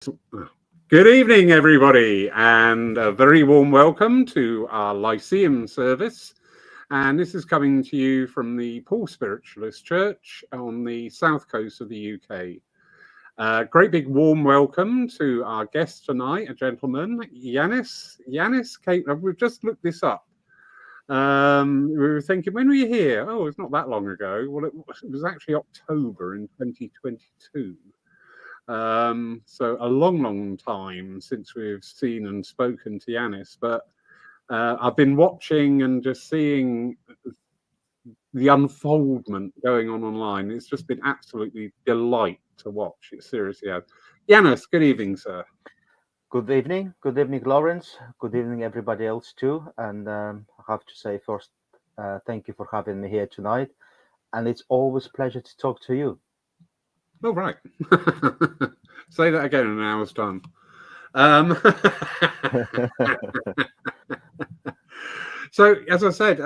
Good evening, everybody, and a very warm welcome to our Lyceum service. And this is coming to you from the Paul Spiritualist Church on the south coast of the UK. Great big warm welcome to our guest tonight, a gentleman, Ianis. Ianis came, we've just looked this up. We were thinking, when were you here? Oh, it's not that long ago. Well, it was actually October in 2022. So a long time since we've seen and spoken to Ianis, but I've been watching and just seeing the unfoldment going on online. It's just been absolutely delight to watch. It seriously has. Ianis, good evening, sir. Good evening, Lawrence. Good evening, everybody else too. And I have to say first, thank you for having me here tonight. And it's always a pleasure to talk to you. Oh, right. Say that again in an hour's time. Um, So, as I said,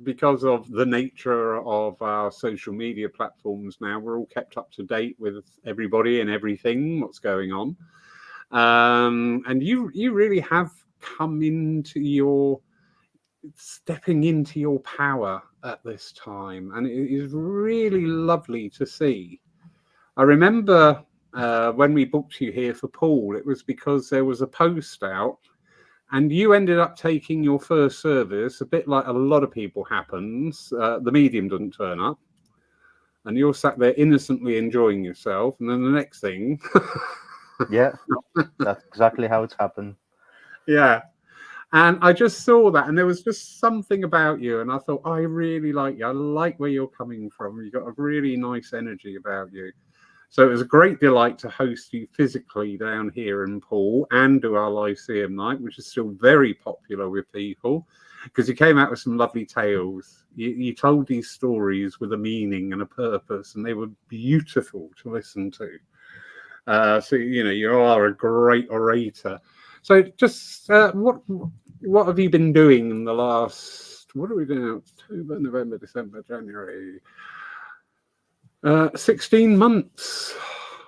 because of the nature of our social media platforms now, we're all kept up to date with everybody and everything, what's going on. And you really have come into stepping into your power at this time. And it is really lovely to see. I remember when we booked you here for Paul, it was because there was a post out and you ended up taking your first service, a bit like a lot of people happens. The medium doesn't turn up, and you're sat there innocently enjoying yourself. And then the next thing, Yeah, that's exactly how it's happened. yeah. And I just saw that, and there was just something about you, and I thought, I really like you. I like where you're coming from. You've got a really nice energy about you. So it was a great delight to host you physically down here in Poole and do our Lyceum night, which is still very popular with people because you came out with some lovely tales. You told these stories with a meaning and a purpose, and they were beautiful to listen to. So you are a great orator. So just what have you been doing in the last? What are we doing? October, November, December, January. 16 months.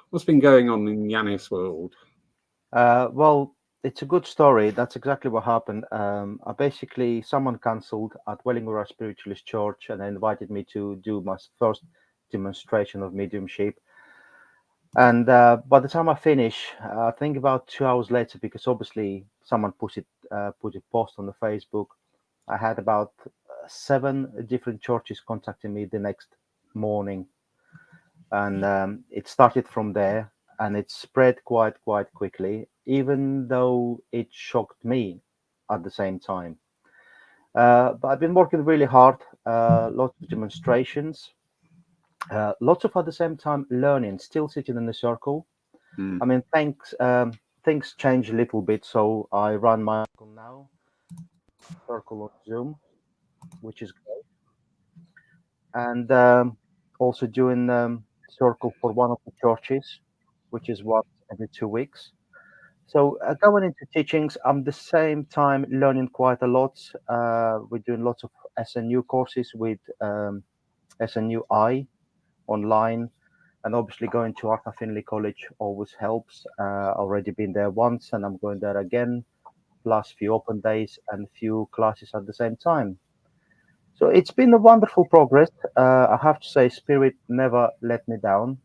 What's been going on in Ianis world? Well, it's a good story. That's exactly what happened. Someone cancelled at Wellington Spiritualist Church and invited me to do my first demonstration of mediumship. And by the time I finish, I think about 2 hours later, because obviously someone put a post on the Facebook. I had about 7 different churches contacting me the next morning, and it started from there, and it spread quite quickly, even though it shocked me at the same time. But I've been working really hard, lots of demonstrations, lots of at the same time learning, still sitting in the circle. Mm. I mean, things change a little bit, so I run my circle now, circle on Zoom, which is great, and also doing circle for one of the churches, which is what every 2 weeks. So going into teachings, I'm the same time learning quite a lot. We're doing lots of SNU courses with SNUI online, and obviously going to Arthur Finley College always helps. Already been there once, and I'm going there again. Plus few open days and few classes at the same time. So it's been a wonderful progress. I have to say, Spirit never let me down.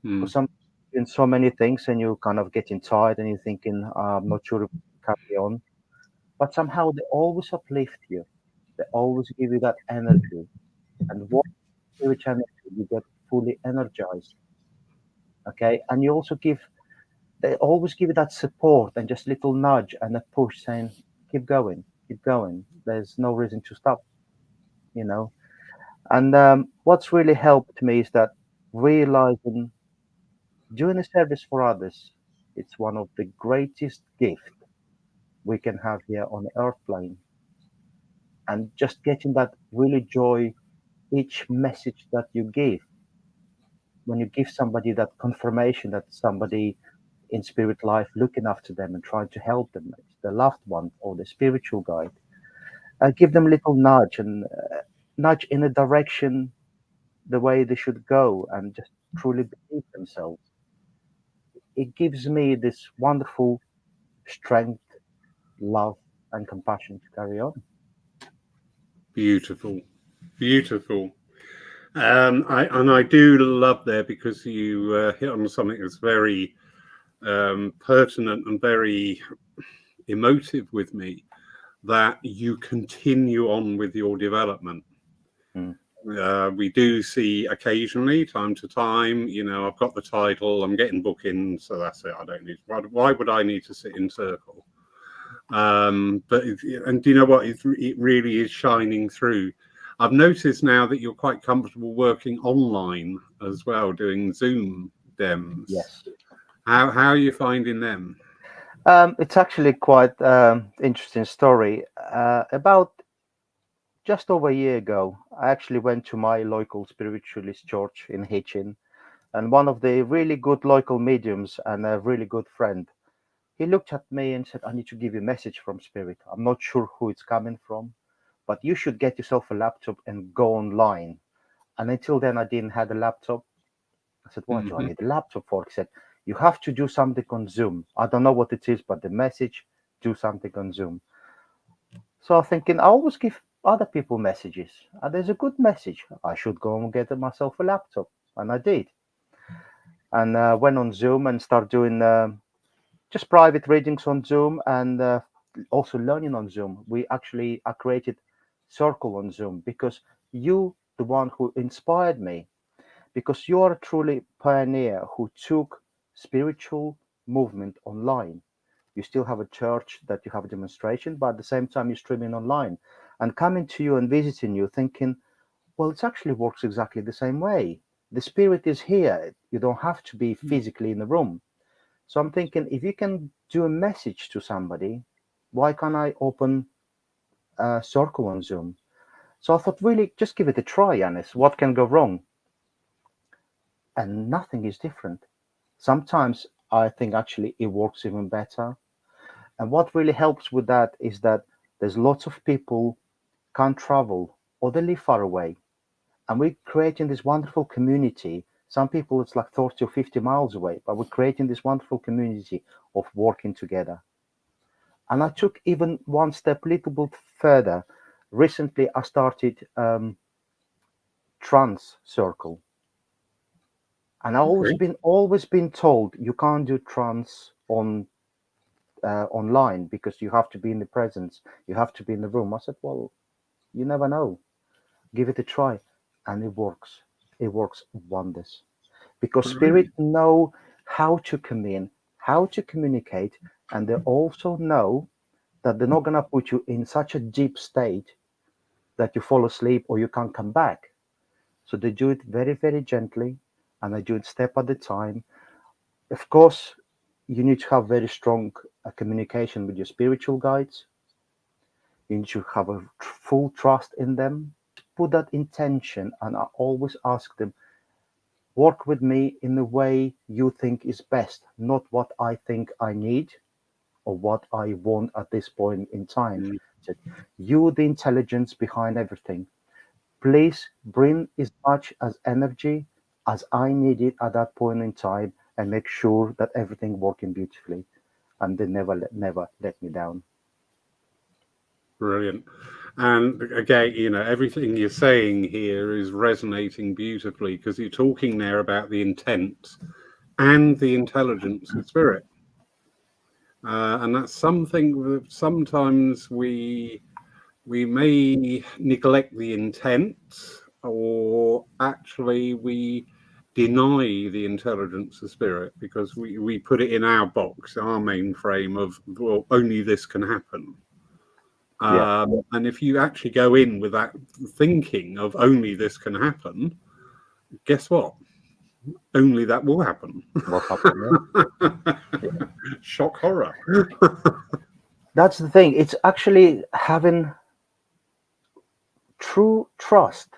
Mm. Because some in so many things, and you kind of getting tired, and you're thinking, I'm not sure if I can carry on. But somehow they always uplift you. They always give you that energy, and what Spirit energy, you get fully energized. Okay, and you also they always give you that support and just little nudge and a push, saying, keep going, keep going. There's no reason to stop. You know. And what's really helped me is that realizing doing a service for others, it's one of the greatest gifts we can have here on the earth plane. And just getting that really joy, each message that you give, when you give somebody that confirmation that somebody in spirit life looking after them and trying to help them, it's the loved one or the spiritual guide, give them a little nudge and nudge in a direction the way they should go and just truly believe themselves. it gives me this wonderful strength, love, and compassion to carry on. Beautiful, beautiful. I do love there because you hit on something that's very pertinent and very emotive with me, that you continue on with your development. Mm. We do see occasionally, time to time, I've got the title, I'm getting bookings, so that's it. I don't need. Why would I need to sit in circle? And do you know what? It really is shining through. I've noticed now that you're quite comfortable working online as well, doing Zoom dems. Yes. How are you finding them? It's actually quite interesting story. About just over a year ago, I actually went to my local spiritualist church in Hitchin, and one of the really good local mediums and a really good friend, he looked at me and said, "I need to give you a message from Spirit. I'm not sure who it's coming from, but you should get yourself a laptop and go online." And until then, I didn't have a laptop. I said, "What do I Hmm. need a laptop for?" He said, "You have to do something on Zoom. I don't know what it is, but the message, do something on Zoom." So I'm thinking, I always give other people messages. And there's a good message. I should go and get myself a laptop. And I did. And went on Zoom and started doing just private readings on Zoom and also learning on Zoom. We actually I created Circle on Zoom because you, the one who inspired me, because you are truly pioneer who took spiritual movement online. You still have a church that you have a demonstration, but at the same time you're streaming online. And coming to you and visiting you, thinking, well, it actually works exactly the same way. The spirit is here. You don't have to be physically in the room. So I'm thinking, if you can do a message to somebody, why can't I open a circle on Zoom? So I thought, really, just give it a try, Ianis. What can go wrong? And nothing is different. Sometimes I think actually it works even better. And what really helps with that is that there's lots of people can't travel or they live far away. And we're creating this wonderful community. Some people it's like 30 or 50 miles away, but we're creating this wonderful community of working together. And I took even one step a little bit further. Recently, I started trans circle, and I Okay. always been told you can't do trans on online because you have to be in the presence, you have to be in the room. I said, well, you never know. Give it a try, and it works. It works wonders because spirit Brilliant. know how to come in, how to communicate, and they also know that they're not gonna put you in such a deep state that you fall asleep or you can't come back. So they do it very, very gently, and they do it step at a time. Of course, you need to have very strong communication with your spiritual guides. You need to have a full trust in them. Put that intention, and I always ask them, work with me in the way you think is best, not what I think I need or what I want at this point in time. Mm. So you, the intelligence behind everything, please bring as much as energy as I need it at that point in time and make sure that everything working beautifully. And they never let me down. Brilliant. And again, everything you're saying here is resonating beautifully because you're talking there about the intent and the intelligence of spirit. And that's something that sometimes we may neglect the intent, or actually we deny the intelligence of spirit because we put it in our box, our mainframe of, well, only this can happen. Yeah, And if you actually go in with that thinking of only this can happen, guess what? Only that will happen. what happened? Yeah. Shock horror. That's the thing. It's actually having true trust.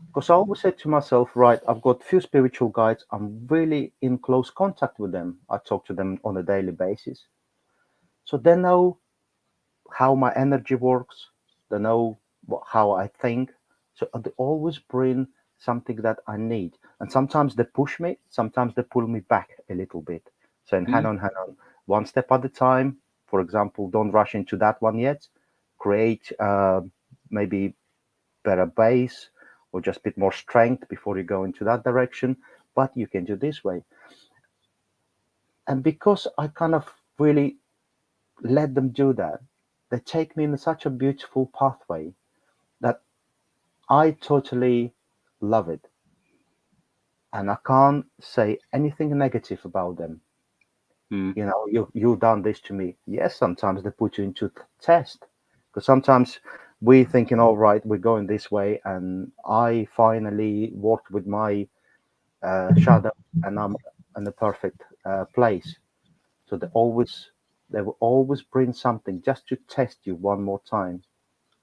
Because I always said to myself, right, I've got few spiritual guides. I'm really in close contact with them. I talk to them on a daily basis. So they know how my energy works. They know how I think. So they always bring something that I need. And sometimes they push me, sometimes they pull me back a little bit. saying, hang on, one step at a time. For example, don't rush into that one yet. Create maybe better base or just a bit more strength before you go into that direction. But you can do this way. And because I kind of really let them do that, they take me in such a beautiful pathway that I totally love it. And I can't say anything negative about them. Mm. You know, you've done this to me. Yes, sometimes they put you into test, because sometimes we thinking, all right, we're going this way, and I finally worked with my shadow, and I'm in the perfect place. So they will always bring something just to test you one more time.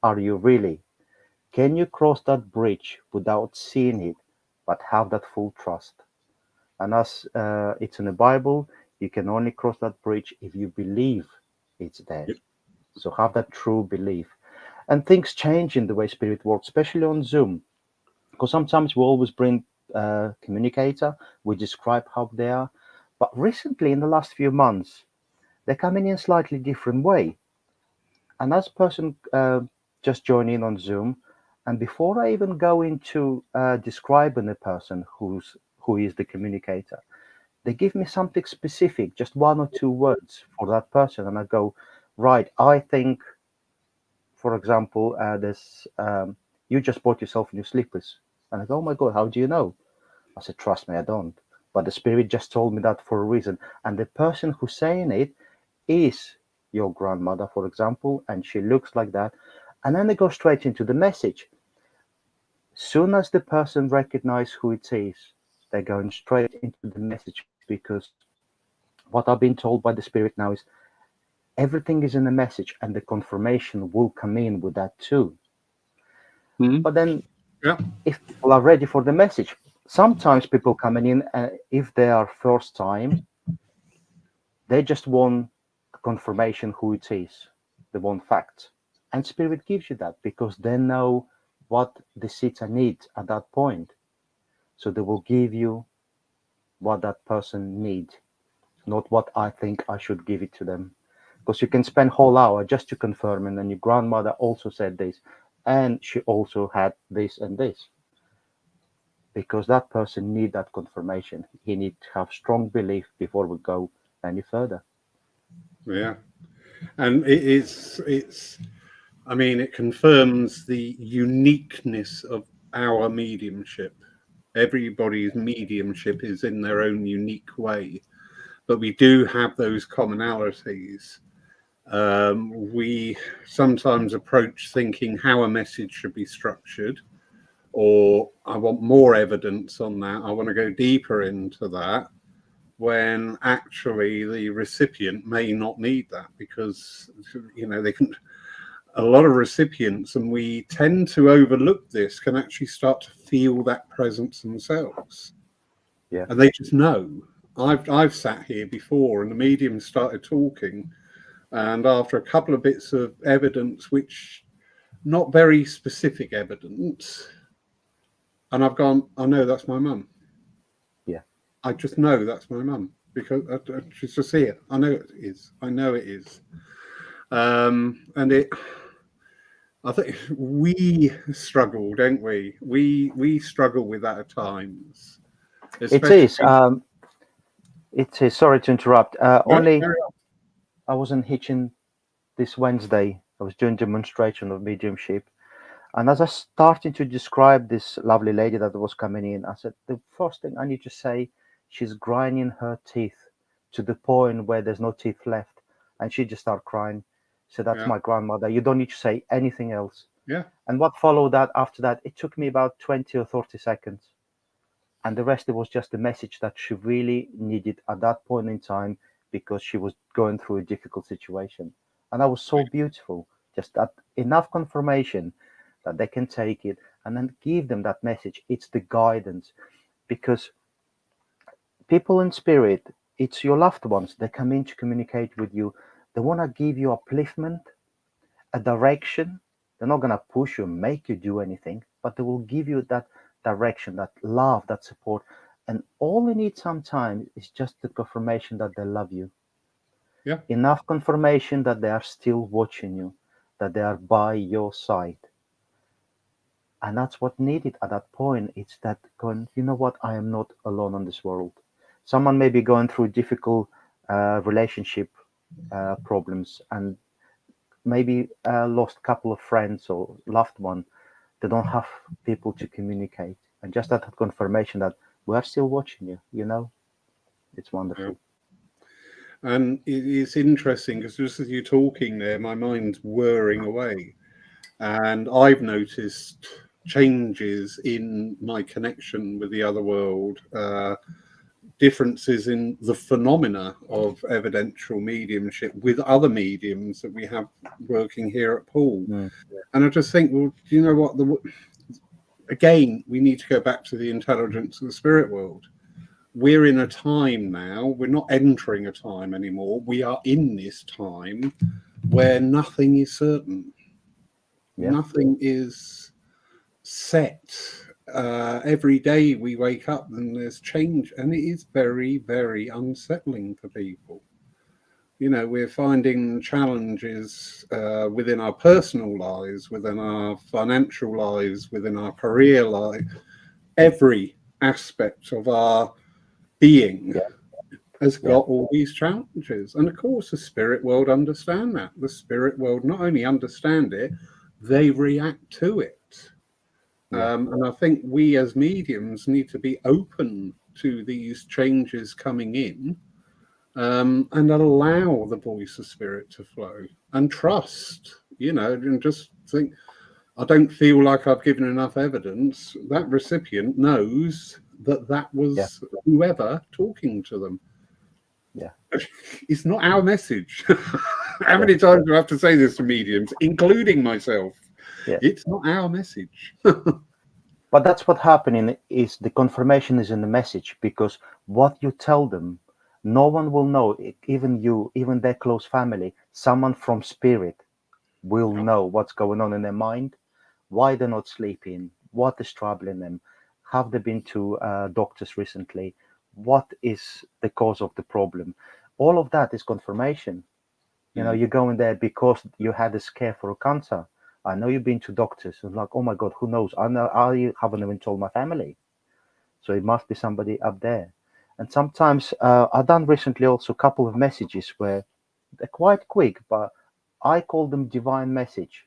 Are you really? Can you cross that bridge without seeing it, but have that full trust? And as it's in the Bible, you can only cross that bridge if you believe it's there. So have that true belief. And things change in the way spirit works, especially on Zoom, because sometimes we always bring communicator, we describe how they are, but recently in the last few months, they're coming in a slightly different way. And as person just join in on Zoom, and before I even go into describing the person who is the communicator, they give me something specific, just one or two words for that person, and I go, right, I think, for example, this you just bought yourself new slippers, and I go, oh my god, how do you know? I said, trust me, I don't, but the spirit just told me that for a reason, and the person who's saying it is your grandmother, for example, and she looks like that, and then they go straight into the message. Soon as the person recognizes who it is, they're going straight into the message, because what I've been told by the spirit now is everything is in the message, and the confirmation will come in with that too. Mm. But then, Yeah. if people are ready for the message, sometimes people coming in, if they are first time, they just want confirmation who it is. They want facts, and spirit gives you that because they know what the seeker needs at that point. So they will give you what that person needs, not what I think I should give it to them. Because you can spend whole hour just to confirm, and then your grandmother also said this, and she also had this and this. Because that person need that confirmation. He need to have strong belief before we go any further. Yeah. And it's I mean, it confirms the uniqueness of our mediumship. Everybody's mediumship is in their own unique way, but we do have those commonalities. We sometimes approach thinking how a message should be structured, or I want more evidence on that. I want to go deeper into that, when actually the recipient may not need that because, they can. A lot of recipients, and we tend to overlook this, can actually start to feel that presence themselves, Yeah. and they just know. I've sat here before, and the medium started talking, and after a couple of bits of evidence, which not very specific evidence, and I've gone, I know that's my mum. Yeah. I just know that's my mum because she's just here. I know it is. I know it is. And I think we struggle, don't we? We struggle with that at times, It is. especially. It is. Sorry to interrupt. No, Only carry on. I was in Hitchin this Wednesday. I was doing demonstration of mediumship, and as I started to describe this lovely lady that was coming in, I said the first thing I need to say, she's grinding her teeth to the point where there's no teeth left, and she just started crying. So that's Yeah, my grandmother. You don't need to say anything else. yeah, And what followed that after that, it took me about 20 or 30 seconds. And the rest, it was just a message that she really needed at that point in time because she was going through a difficult situation. And that was so beautiful. Just that enough confirmation that they can take it and then give them that message. It's the guidance because people in spirit, it's your loved ones. They come in to communicate with you. They want to give you upliftment, a direction. They're not going to push you, make you do anything, but they will give you that direction, that love, that support, And all you need sometimes is just the confirmation that they love you. Yeah. Enough confirmation that they are still watching you, that they are by your side. And that's what needed at that point. It's that going, you know what, I am not alone on this world. Someone may be going through difficult relationship problems and maybe lost a couple of friends or loved one. They don't have people to communicate. And just that confirmation that we are still watching you, it's Yeah. wonderful. And it's interesting because just as you're talking there, my mind's whirring away. And I've noticed changes in my connection with the other world, differences in the phenomena of evidential mediumship with other mediums that we have working here at Paul. Mm, And I just think, well, do you know what? Again, we need to go back to the intelligence of the spirit world. We're in a time now, we're not entering a time anymore. We are in this time where nothing is certain, yeah, nothing is set. Every day we wake up and there's change, and it is very, very unsettling for people. We're finding challenges within our personal lives, within our financial lives, within our career life, every aspect of our being yeah, has yeah, got all these challenges. And of course, the spirit world understand that. The spirit world not only understand it, they react to it. yeah, And I think we as mediums need to be open to these changes coming in, and allow the voice of spirit to flow and trust, and just think, I don't feel like I've given enough evidence. That recipient knows that yeah, was whoever talking to them. yeah, It's not our message. How yeah, many times do I have to say this to mediums, including myself? yeah. It's not our message. But that's what happening is the confirmation is in the message because what you tell them, no one will know, even you, even their close family, someone from spirit will know what's going on in their mind, why they're not sleeping, what is troubling them, have they been to doctors recently, what is the cause of the problem. All of that is confirmation. Mm. You're going there because you had a scare for a cancer. I know you've been to doctors. And like, oh my God, who knows? I haven't even told my family. So it must be somebody up there. And sometimes I've done recently also a couple of messages where they're quite quick, but I call them divine message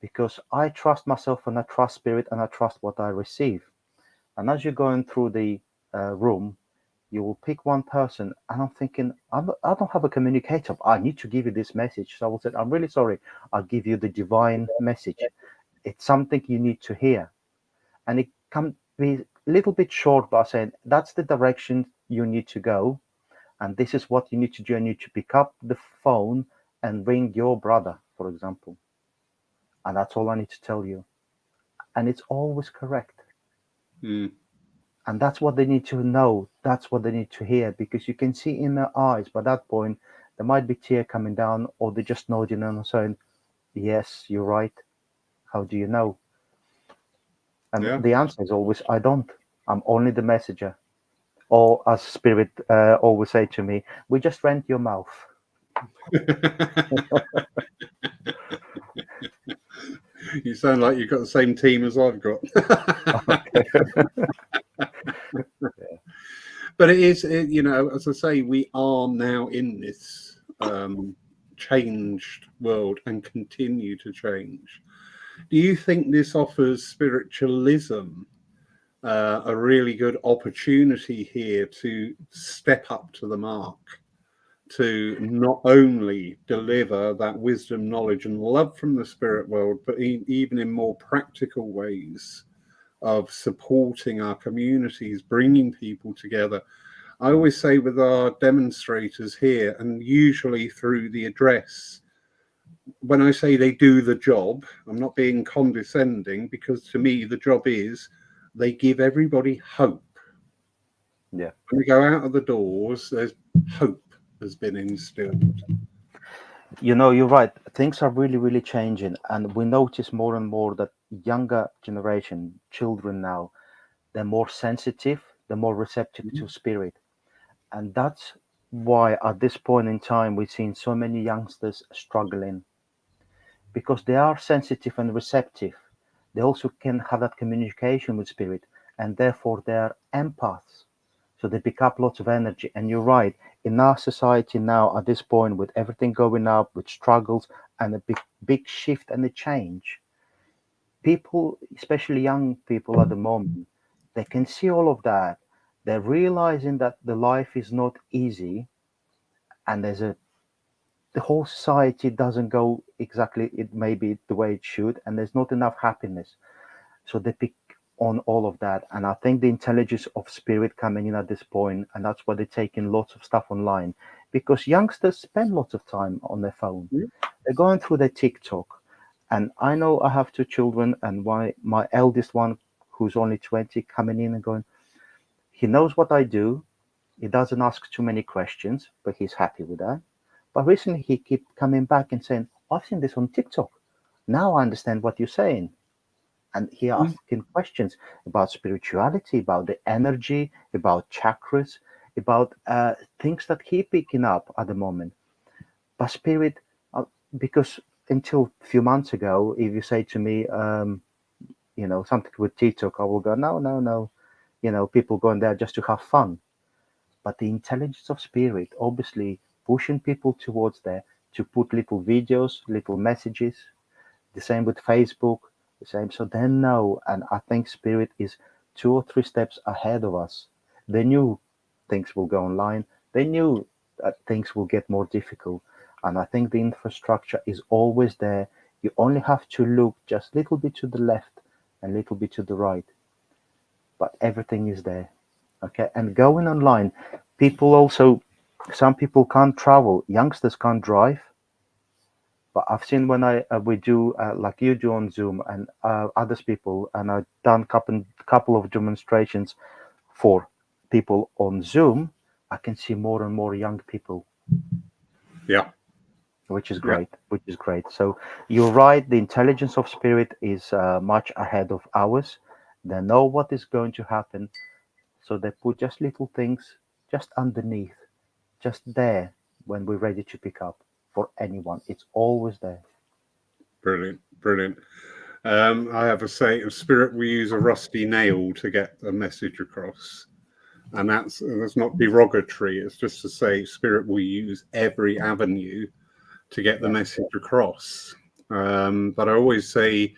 because I trust myself and I trust spirit and I trust what I receive. And as you're going through the room, you will pick one person, and I'm thinking, I don't have a communicator. I need to give you this message. So I will say, I'm really sorry. I'll give you the divine message. It's something you need to hear. And it can be a little bit short by saying, that's the direction you need to go. And this is what you need to do. You need to pick up the phone and ring your brother, for example. And that's all I need to tell you. And it's always correct. Mm. And that's what they need to know. That's what they need to hear because you can see in their eyes by that point, there might be tear coming down or they're just nodding and saying, yes, you're right. How do you know? And Yeah. the answer is always, I don't. I'm only the messenger. Or as Spirit always say to me, we just rent your mouth. You sound like you've got the same team as I've got. But it is, as I say, we are now in this changed world and continue to change. Do you think this offers spiritualism a really good opportunity here to step up to the mark, to not only deliver that wisdom, knowledge, and love from the spirit world, but even in more practical ways of supporting our communities, bringing people together? I always say with our demonstrators here, and usually through the address, when I say they do the job, I'm not being condescending because to me, the job is they give everybody hope. Yeah. When we go out of the doors, there's hope has been instilled. You're right. Things are really, really changing. And we notice more and more that younger generation, children now, they're more sensitive. the more receptive to spirit. And that's why at this point in time we've seen so many youngsters struggling, because they are sensitive and receptive. They also can have that communication with spirit, and therefore they are empaths. So they pick up lots of energy. And you're right, in our society now, at this point, with everything going up, with struggles and a big shift and a change, people, especially young people at the moment, they can see all of that. They're realizing that the life is not easy, and the whole society doesn't go exactly it maybe the way it should, and there's not enough happiness. So they pick on all of that, and I think the intelligence of spirit coming in at this point, and that's why they're taking lots of stuff online, because youngsters spend lots of time on their phone. They're going through their TikTok, and I know I have two children, and my eldest one, who's only 20, coming in and going, he knows what I do. He doesn't ask too many questions, but he's happy with that. But recently he kept coming back and saying, I've seen this on TikTok. Now I understand what you're saying. And he asking questions about spirituality, about the energy, about chakras, about things that he picking up at the moment. But spirit, because until a few months ago, if you say to me, something with TikTok, I will go, no. People going there just to have fun. But the intelligence of spirit, obviously pushing people towards there to put little videos, little messages, the same with Facebook, the same. So they know, and I think spirit is 2 or 3 steps ahead of us. They knew things will go online. They knew that things will get more difficult. And I think the infrastructure is always there. You only have to look just a little bit to the left and a little bit to the right. But everything is there. Okay. And going online, some people can't travel. Youngsters can't drive. But I've seen when we do like you do on Zoom and others people, and I've done couple of demonstrations for people on Zoom. I can see more and more young people. Yeah. Which is great. Which is great. So you're right. The intelligence of spirit is much ahead of ours. They know what is going to happen, so they put just little things just underneath, just there when we're ready to pick up for anyone. It's always there. Brilliant. I have a saying of spirit, we use a rusty nail to get a message across. And that's not derogatory. It's just to say spirit will use every avenue to get the message across. But I always say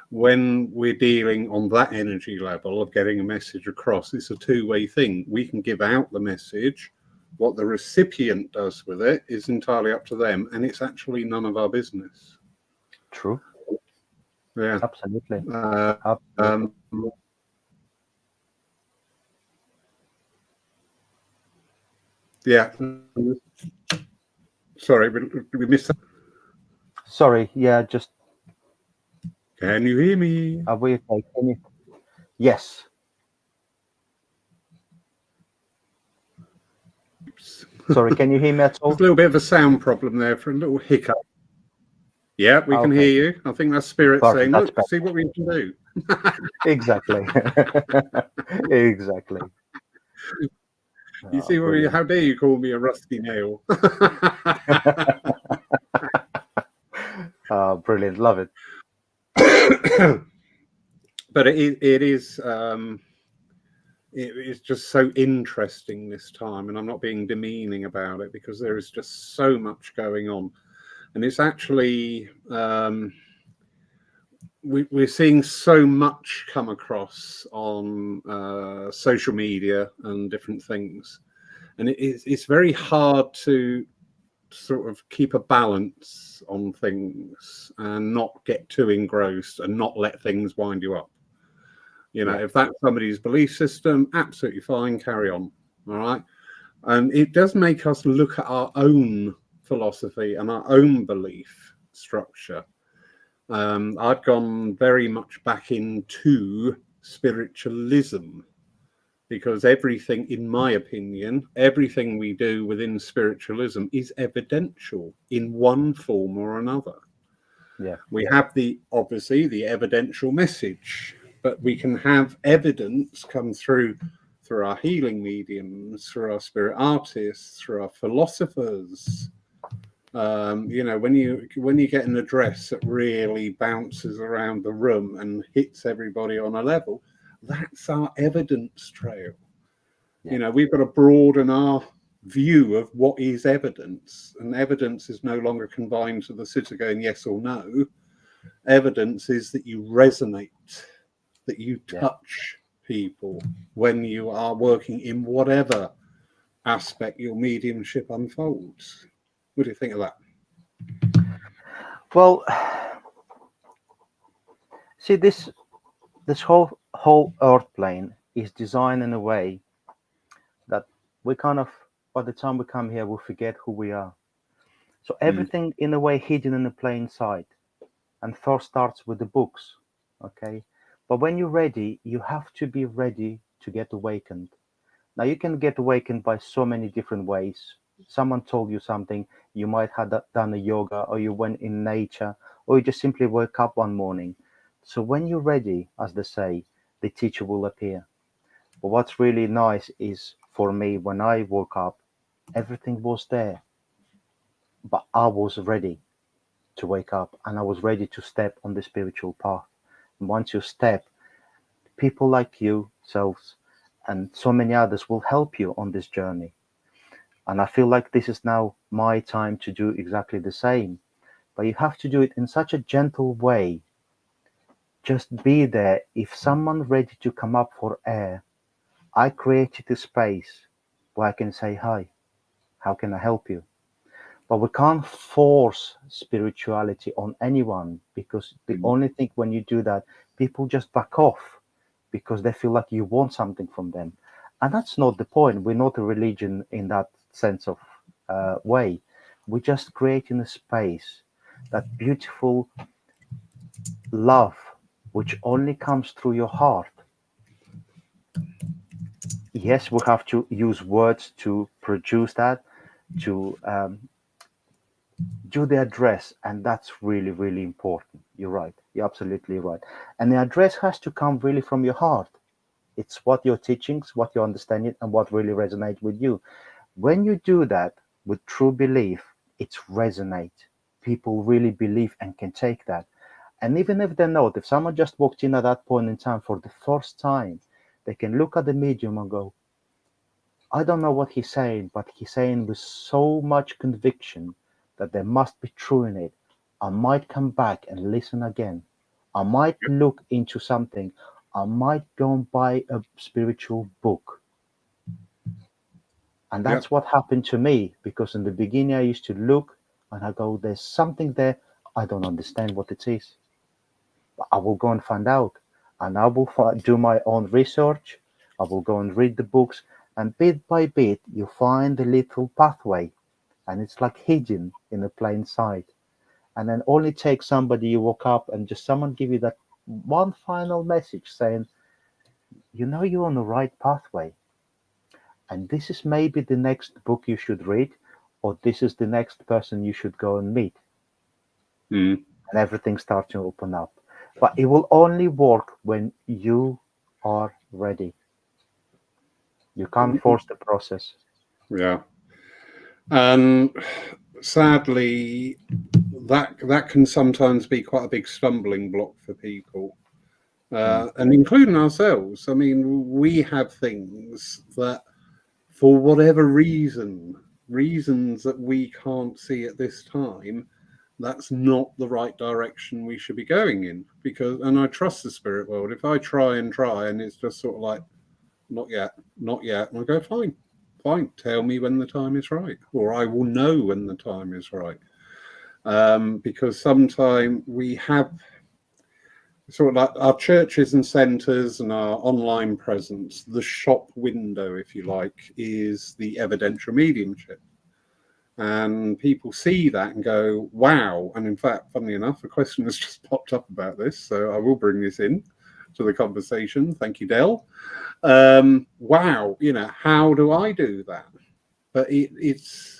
when we're dealing on that energy level of getting a message across, it's a two-way thing. We can give out the message. What the recipient does with it is entirely up to them, and it's actually none of our business. True. Yeah. Absolutely. Absolutely. Yeah. Sorry, we missed that. Sorry. Yeah. Just. Can you hear me? Are we okay? Can you? Yes. Sorry. Can you hear me at all? There's a little bit of a sound problem there for a little hiccup. Yeah, we can hear you. I think that's spirit saying, look, see what we can do. Exactly. Exactly. You see, how dare you call me a rusty nail? Brilliant. Love it. But it is just so interesting this time, and I'm not being demeaning about it because there is just so much going on, and it's actually we're seeing so much come across on social media and different things, and it's very hard to sort of keep a balance on things and not get too engrossed and not let things wind you up. If that's somebody's belief system, absolutely fine, carry on. All right. And it does make us look at our own philosophy and our own belief structure. I've gone very much back into spiritualism because everything, in my opinion, everything we do within spiritualism is evidential in one form or another. Yeah. We have obviously the evidential message, but we can have evidence come through through our healing mediums, through our spirit artists, through our philosophers. When you get an address that really bounces around the room and hits everybody on a level, that's our evidence trail. Yeah. We've got to broaden our view of what is evidence, and evidence is no longer confined to the sitter going yes or no. Evidence is that you resonate, that you Yeah. touch people when you are working in whatever aspect your mediumship unfolds. What do you think of that? Well, see, this whole Earth plane is designed in a way that we kind of, by the time we come here, we forget who we are. So Mm. everything in a way hidden in the plain sight, and first starts with the books, okay? But when you're ready, you have to be ready to get awakened. Now you can get awakened by so many different ways. Someone told you something, you might have done a yoga, or you went in nature, or you just simply woke up one morning. So when you're ready, as they say, the teacher will appear. But what's really nice is, for me, when I woke up, everything was there, but I was ready to wake up, and I was ready to step on the spiritual path. And once you step, people like you, selves, and so many others will help you on this journey. And I feel like this is now my time to do exactly the same. But you have to do it in such a gentle way. Just be there. If someone ready to come up for air, I created a space where I can say, hi, how can I help you? But we can't force spirituality on anyone, because the Mm. only thing when you do that, people just back off because they feel like you want something from them. And that's not the point. We're not a religion in that sense of way. We're just creating a space, that beautiful love, which only comes through your heart. Yes, we have to use words to produce that, to do the address, and that's really, really important. You're right. You're absolutely right. And the address has to come really from your heart. It's what your teachings, what your understanding, and what really resonates with you. When you do that with true belief, it resonates. People really believe and can take that. And even if they know, if someone just walked in at that point in time for the first time, they can look at the medium and go, I don't know what he's saying, but he's saying with so much conviction that there must be true in it. I might come back and listen again. I might look into something. I might go and buy a spiritual book. And Yeah, that's what happened to me, because in the beginning I used to look and I go, there's something there. I don't understand what it is. But I will go and find out. And I will do my own research. I will go and read the books. And bit by bit, you find the little pathway. And it's like hidden in a plain sight. And then only take somebody, you woke up and just someone give you that one final message saying, you know, you're on the right pathway. And this is maybe the next book you should read, or this is the next person you should go and meet. mm. And everything starts to open up. But it will only work when you are ready. You can't force the process. Yeah. And sadly, that can sometimes be quite a big stumbling block for people, Mm, and including ourselves. I mean, we have things that, for whatever reasons that we can't see at this time, that's not the right direction we should be going in. Because, and I trust the spirit world. If I try and it's just sort of like, not yet, not yet, and I go, fine, fine, tell me when the time is right, or I will know when the time is right. Because sometimes we have sort of like our churches and centres and our online presence, the shop window, if you like, is the evidential mediumship. And people see that and go, wow. And in fact, funnily enough, a question has just popped up about this. So I will bring this in to the conversation. Thank you, Del. Wow, how do I do that? But it's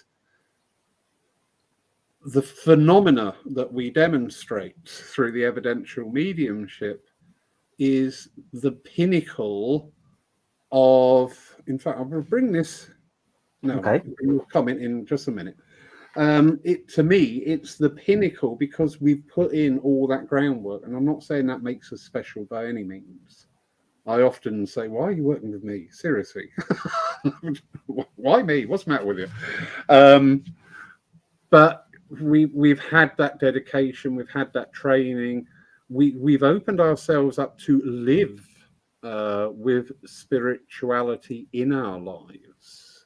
the phenomena that we demonstrate through the evidential mediumship is the pinnacle of, in fact, I'm going to bring this. No, I'm not. Okay. I'll bring this comment in just a minute. It to me, it's the pinnacle because we've put in all that groundwork, and I'm not saying that makes us special by any means. I often say, "Why are you working with me? Seriously, why me? What's the matter with you?" Um, but we've had that dedication, we've had that training, we've opened ourselves up to live with spirituality in our lives,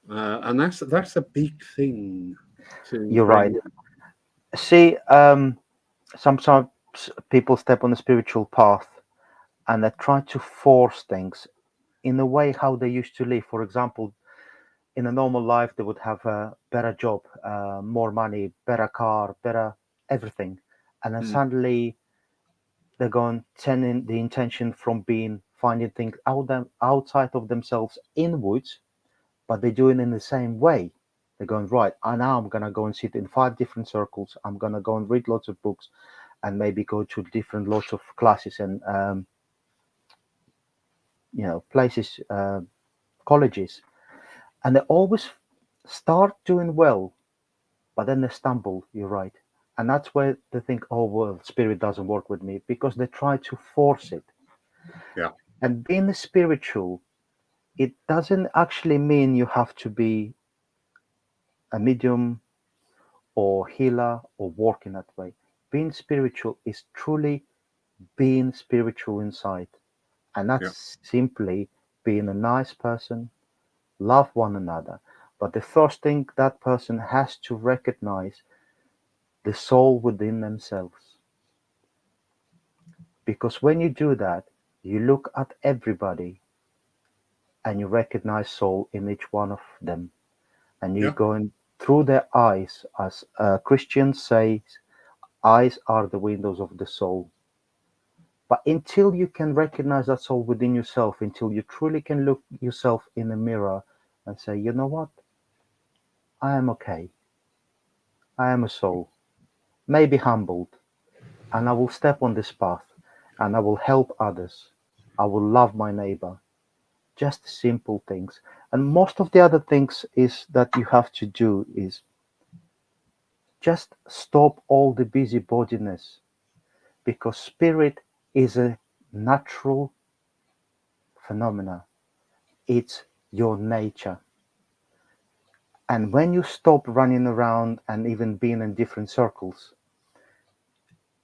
and that's a big thing to You're right. bring. See, sometimes people step on the spiritual path and they try to force things in a way how they used to live. For example, in a normal life, they would have a better job, more money, better car, better everything. And then Mm, suddenly they're going turning the intention from being finding things outside of themselves inwards, but they're doing it in the same way. They're going, right, I now I'm gonna go and sit in 5 different circles. I'm gonna go and read lots of books and maybe go to different lots of classes and places, colleges, and they always start doing well, but then they stumble. You're right, and that's where they think, oh well, spirit doesn't work with me because they try to force it. yeah, And being spiritual, it doesn't actually mean you have to be a medium or healer or work in that way. Being spiritual is truly being spiritual inside, and yeah, that's simply being a nice person, love one another. But the first thing that person has to recognize the soul within themselves. Because when you do that, you look at everybody and you recognize soul in each one of them. And you're yeah, going through their eyes, as Christians say, eyes are the windows of the soul. But until you can recognize that soul within yourself, until you truly can look yourself in the mirror and say, you know what, I am okay. I am a soul, maybe humbled, and I will step on this path and I will help others. I will love my neighbor. Just simple things. And most of the other things is that you have to do is just stop all the busybodiness, because spirit is a natural phenomena. It's your nature. And when you stop running around and even being in different circles,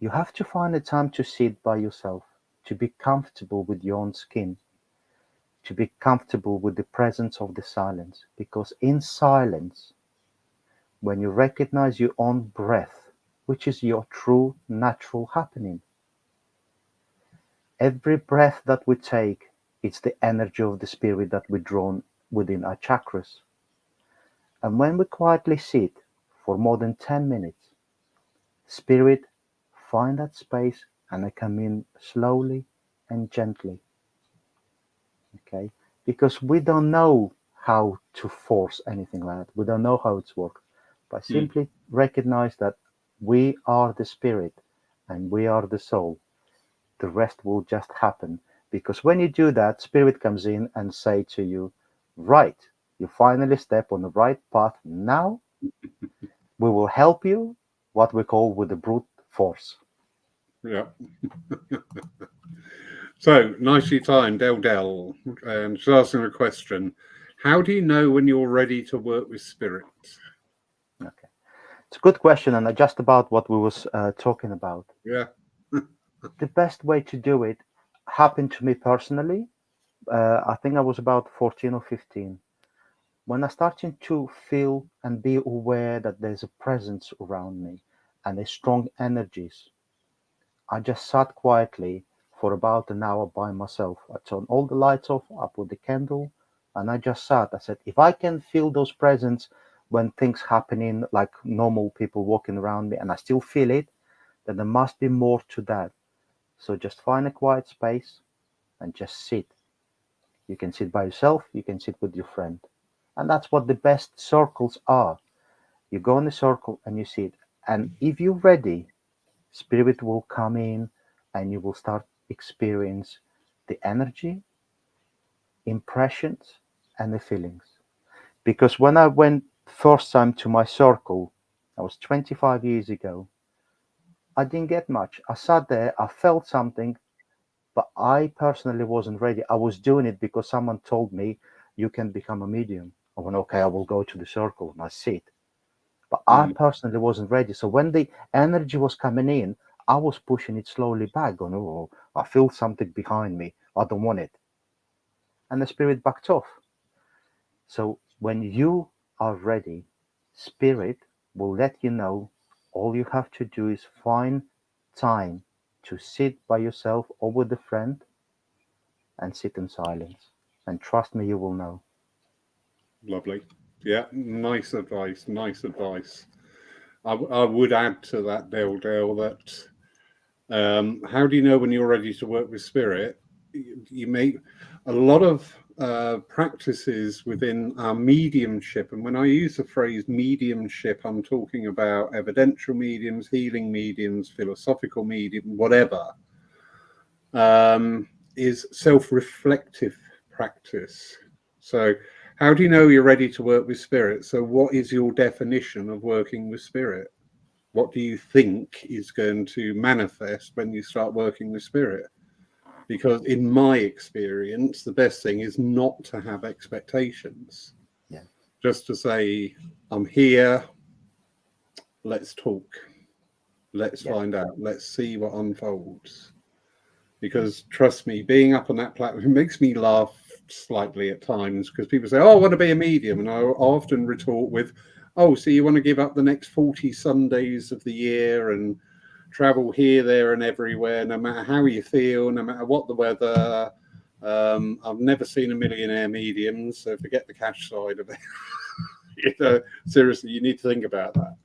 you have to find a time to sit by yourself, to be comfortable with your own skin, to be comfortable with the presence of the silence. Because in silence, when you recognize your own breath, which is your true natural happening, every breath that we take, it's the energy of the spirit that we draw within our chakras. And when we quietly sit for more than 10 minutes, spirit find that space and I come in slowly and gently. Okay, because we don't know how to force anything like that. We don't know how it's works, but mm, simply recognize that we are the spirit and we are the soul. The rest will just happen, because when you do that, spirit comes in and say to you, right, you finally step on the right path. Now we will help you, what we call with the brute force. yeah. So nicely timed, Del, and she's asking a question. How do you know when you're ready to work with spirit? Okay, it's a good question, and just about what we was talking about. Yeah, The best way to do it happened to me personally. I think I was about 14 or 15. When I started to feel and be aware that there's a presence around me and there's strong energies, I just sat quietly for about an hour by myself. I turned all the lights off, I put the candle, and I just sat. I said, if I can feel those presence when things happening like normal people walking around me and I still feel it, then there must be more to that. So just find a quiet space and just sit. You can sit by yourself, you can sit with your friend. And that's what the best circles are. You go in a circle and you sit. And if you're ready, spirit will come in and you will start experience the energy, impressions and the feelings. Because when I went first time to my circle, that was 25 years ago, I didn't get much. I sat there, I felt something, but I personally wasn't ready. I was doing it because someone told me you can become a medium. I went, okay, I will go to the circle and I sit. But I personally wasn't ready. So when the energy was coming in, I was pushing it slowly back, going, oh, I feel something behind me. I don't want it. And the spirit backed off. So when you are ready, spirit will let you know. All you have to do is find time to sit by yourself or with a friend and sit in silence. And trust me, you will know. Lovely. Yeah, nice advice. Nice advice. I would add to that, Dale, that how do you know when you're ready to work with spirit? You make a lot of practices within our mediumship. And when I use the phrase mediumship, I'm talking about evidential mediums, healing mediums, philosophical medium, whatever, is self-reflective practice. So how do you know you're ready to work with spirit? So what is your definition of working with spirit? What do you think is going to manifest when you start working with spirit? Because in my experience, the best thing is not to have expectations. Yeah. Just to say, I'm here, let's talk, let's find out, let's see what unfolds. Because trust me, being up on that platform makes me laugh slightly at times, because people say, oh, I want to be a medium. And I often retort with, oh, so you want to give up the next 40 Sundays of the year and travel here, there, and everywhere, no matter how you feel, no matter what the weather. I've never seen a millionaire medium, so forget the cash side of it. Seriously, you need to think about that.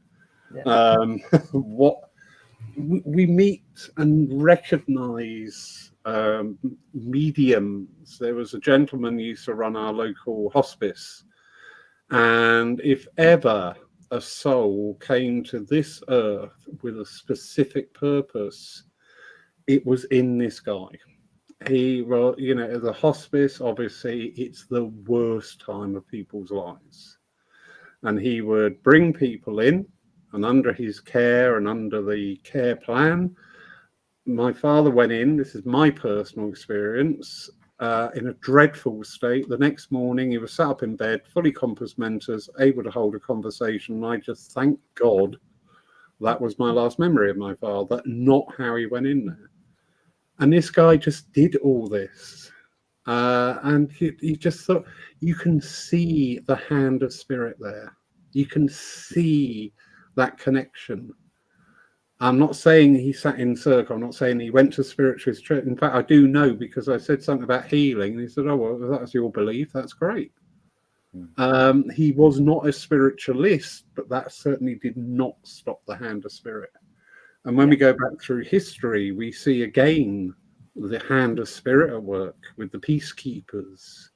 What we meet and recognize mediums. There was a gentleman who used to run our local hospice, and if ever a soul came to this earth with a specific purpose, it was in this guy. He, well, as a hospice, obviously, it's the worst time of people's lives. And he would bring people in, and under his care and under the care plan, my father went in, this is my personal experience, in a dreadful state. The next morning, he was sat up in bed, fully compos mentis, able to hold a conversation. And I just thank God that was my last memory of my father, not how he went in there. And this guy just did all this. And he just thought, you can see the hand of spirit there. You can see that connection. I'm not saying he sat in circle. I'm not saying he went to spiritualist church. In fact, I do know, because I said something about healing. And he said, oh, well, that's your belief. That's great. He was not a spiritualist, but that certainly did not stop the hand of spirit. And when we go back through history, we see again the hand of spirit at work with the peacekeepers,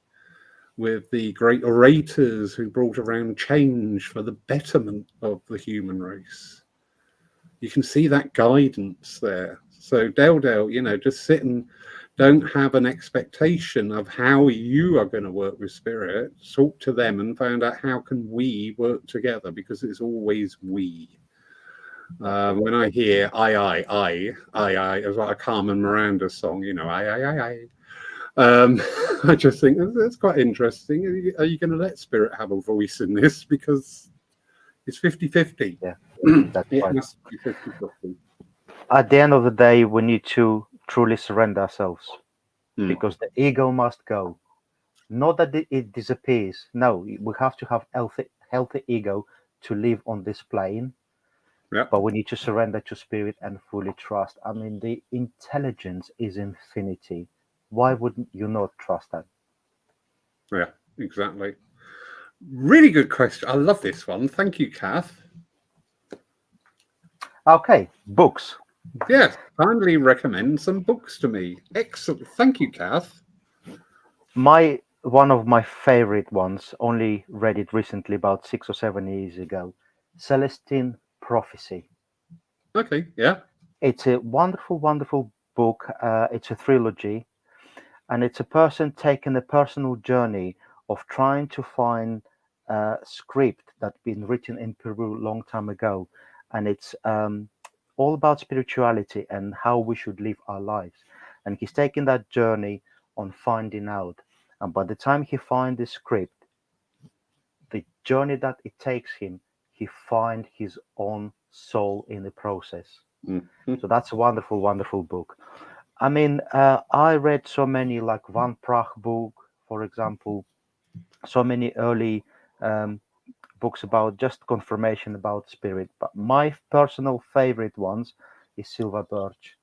with the great orators who brought around change for the betterment of the human race. You can see that guidance there. So Dale, just sit and don't have an expectation of how you are going to work with spirit. Talk to them and find out how can we work together, because it's always we. When I hear I, it's like a Carmen Miranda song, I. I just think that's quite interesting. Are you going to let spirit have a voice in this? Because it's 50-50. Yeah, that's It right. must be 50-50. At the end of the day, we need to truly surrender ourselves, because the ego must go. Not that it disappears. No, we have to have healthy ego to live on this plane. Yeah. But we need to surrender to spirit and fully trust. I mean, the intelligence is infinity. Why would you not trust that? Yeah, exactly. Really good question. I love this one. Thank you, Kath. Okay, books. Yes, kindly recommend some books to me. Excellent. Thank you, Kath. One of my favorite ones, only read it recently, about 6 or 7 years ago, Celestine Prophecy. Okay, yeah. It's a wonderful, wonderful book. It's a trilogy. and it's a person taking a personal journey of trying to find a script that's been written in Peru a long time ago, and it's all about spirituality and how we should live our lives. And he's taking that journey on finding out. And by the time he finds the script, the journey that it takes him, he find his own soul in the process. Mhm. So that's a wonderful, wonderful book. I mean, I read so many like Van Praag book, for example, so many early um, books about just confirmation about spirit. But my personal favorite ones is Silver Birch.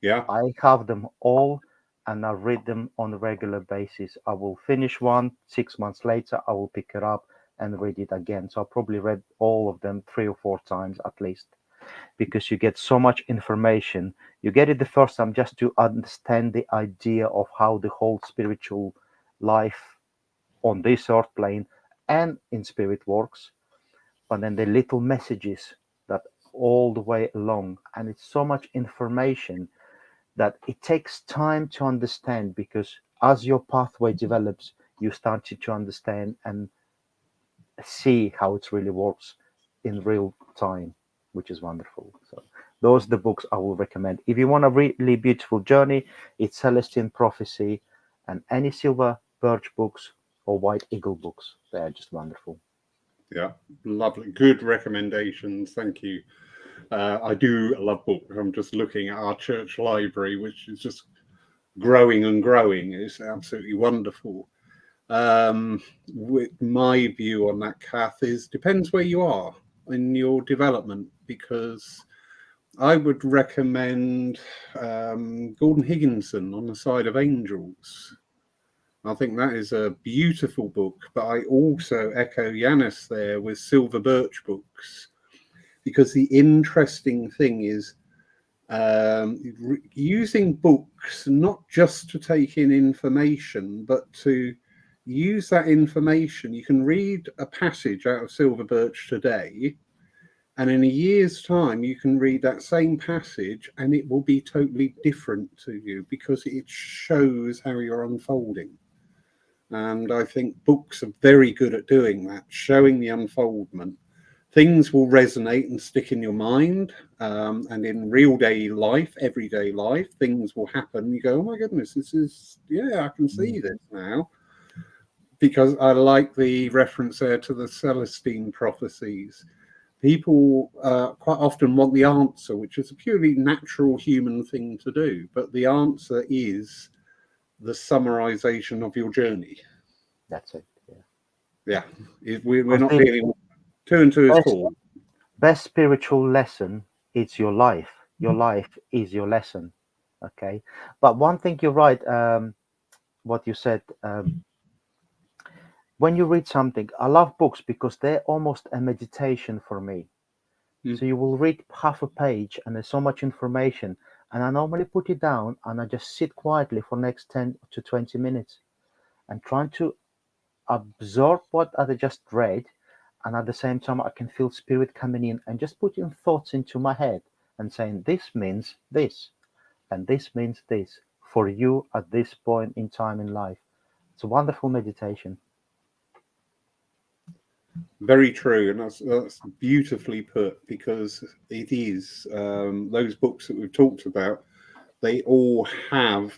Yeah, I have them all and I read them on a regular basis. I will finish one 6 months later, I will pick it up and read it again. So I probably read all of them 3 or 4 times at least, because you get so much information. You get it the first time just to understand the idea of how the whole spiritual life on this earth plane and in spirit works, but then the little messages that all the way along, and it's so much information that it takes time to understand, because as your pathway develops, you start to understand and see how it really works in real time, which is wonderful. So those are the books I will recommend. If you want a really beautiful journey, it's Celestine Prophecy and any Silver Birch books or White Eagle books. They are just wonderful. yeah, lovely, good recommendations. Thank you. I do love books. I'm just looking at our church library, which is just growing and growing. It's absolutely wonderful. With my view on that, Kath, is depends where you are in your development, because I would recommend Gordon Higginson on the Side of Angels. I think that is a beautiful book, but I also echo Ianis there with Silver Birch books, because the interesting thing is using books not just to take in information, but to use that information. You can read a passage out of Silver Birch today, and in a year's time, you can read that same passage and it will be totally different to you, because it shows how you're unfolding. And I think books are very good at doing that, showing the unfoldment. Things will resonate and stick in your mind. And in real day life, everyday life, things will happen. You go, oh my goodness, this is, yeah, I can see this now. Because I like the reference there to the Celestine prophecies. People quite often want the answer, which is a purely natural human thing to do. But the answer is the summarization of your journey. That's it. Yeah. Yeah, we're Because not the dealing with two and two is best, four. best spiritual lesson is your life. Your life is your lesson. Okay. But one thing you're right, what you said, when you read something, I love books because they're almost a meditation for me. Mm. So you will read half a page and there's so much information. And I normally put it down and I just sit quietly for next 10 to 20 minutes and trying to absorb what I just read. And at the same time, I can feel spirit coming in and just putting thoughts into my head and saying, this means this, and this means this for you at this point in time in life. It's a wonderful meditation. Very true, and that's beautifully put, because it is those books that we've talked about. They all have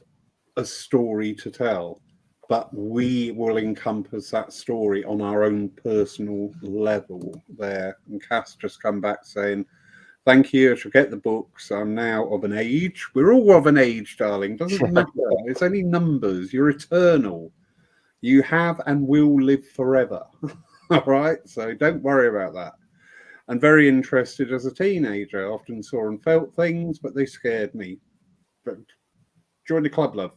a story to tell, but we will encompass that story on our own personal level there. And Cass just come back saying, thank you, I shall get the books. I'm now of an age. We're all of an age, darling. Doesn't matter. It's only numbers. You're eternal. You have and will live forever. All right. So don't worry about that. And very interested as a teenager. I often saw and felt things, but they scared me. But join the club, love.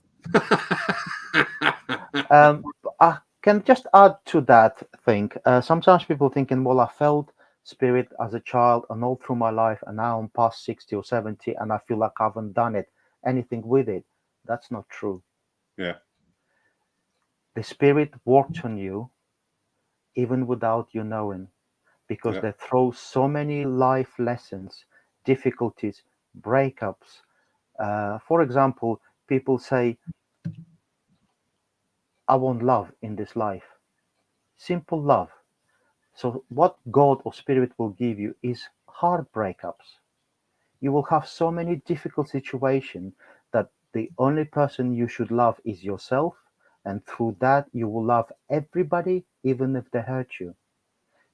I can just add to that thing. Sometimes people thinking, well, I felt spirit as a child and all through my life, and now I'm past 60 or 70, and I feel like I haven't done anything with it. That's not true. Yeah. The spirit worked on you even without you knowing, because Yeah. they throw so many life lessons, difficulties, breakups. For example, people say, I want love in this life. Simple love. So what God or Spirit will give you is hard breakups. You will have so many difficult situations that the only person you should love is yourself, and through that you will love everybody, even if they hurt you.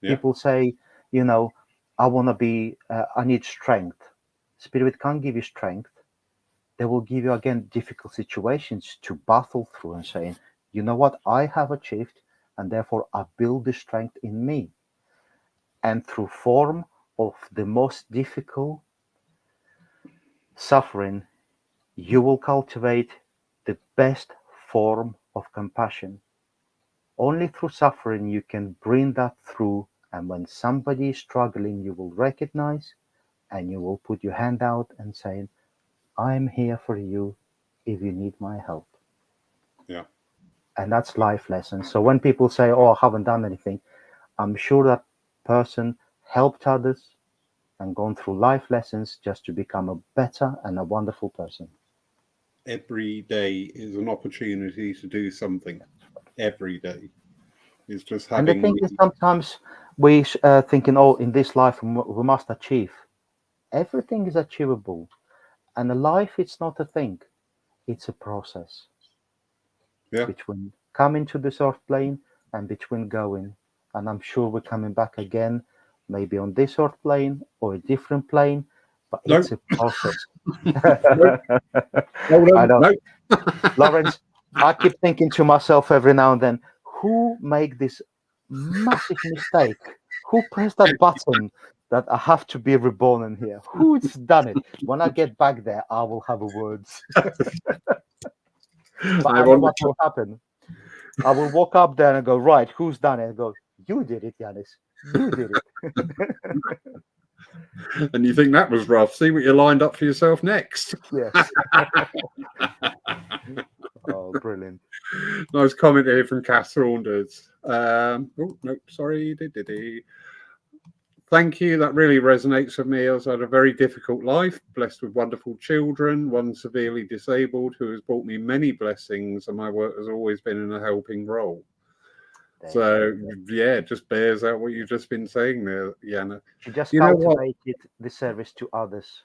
Yeah. People say, you know, I want to be, I need strength. Spirit can't give you strength. They will give you again difficult situations to battle through and saying, you know what, I have achieved, and therefore I build the strength in me. And through form of the most difficult suffering, you will cultivate the best form of compassion. Only through suffering you can bring that through, and when somebody is struggling, you will recognize and you will put your hand out and say, I'm here for you if you need my help. Yeah. And that's life lessons. So when people say, oh, I haven't done anything, I'm sure that person helped others and gone through life lessons just to become a better and a wonderful person. Every day is an opportunity to do something. Every day is just And the having thing the, is, sometimes we thinking, oh, in this life we must achieve. Everything is achievable, and a life it's not a thing; it's a process yeah. between coming to this earth plane and between going. And I'm sure we're coming back again, maybe on this earth plane or a different plane, but No, it's a process. no, hold I on, know, no. Lawrence. I keep thinking to myself every now and then, who make this massive mistake? Who pressed that button that I have to be reborn in here? Who's done it? When I get back there, I will have a words. But I I'm know on the what will happen. I will walk up there and go, right, who's done it? And go, you did it, Ianis. You did it. and you think that was rough. See what you lined up for yourself next. Yes. Oh, brilliant. Nice comment here from Cass Saunders. Oh no, sorry. Thank you. That really resonates with me. I've had a very difficult life, blessed with wonderful children, one severely disabled, who has brought me many blessings, and my work has always been in a helping role. There you go. So yeah, it just bears out what you've just been saying there, Yana. She just You know what? cultivated the service to others.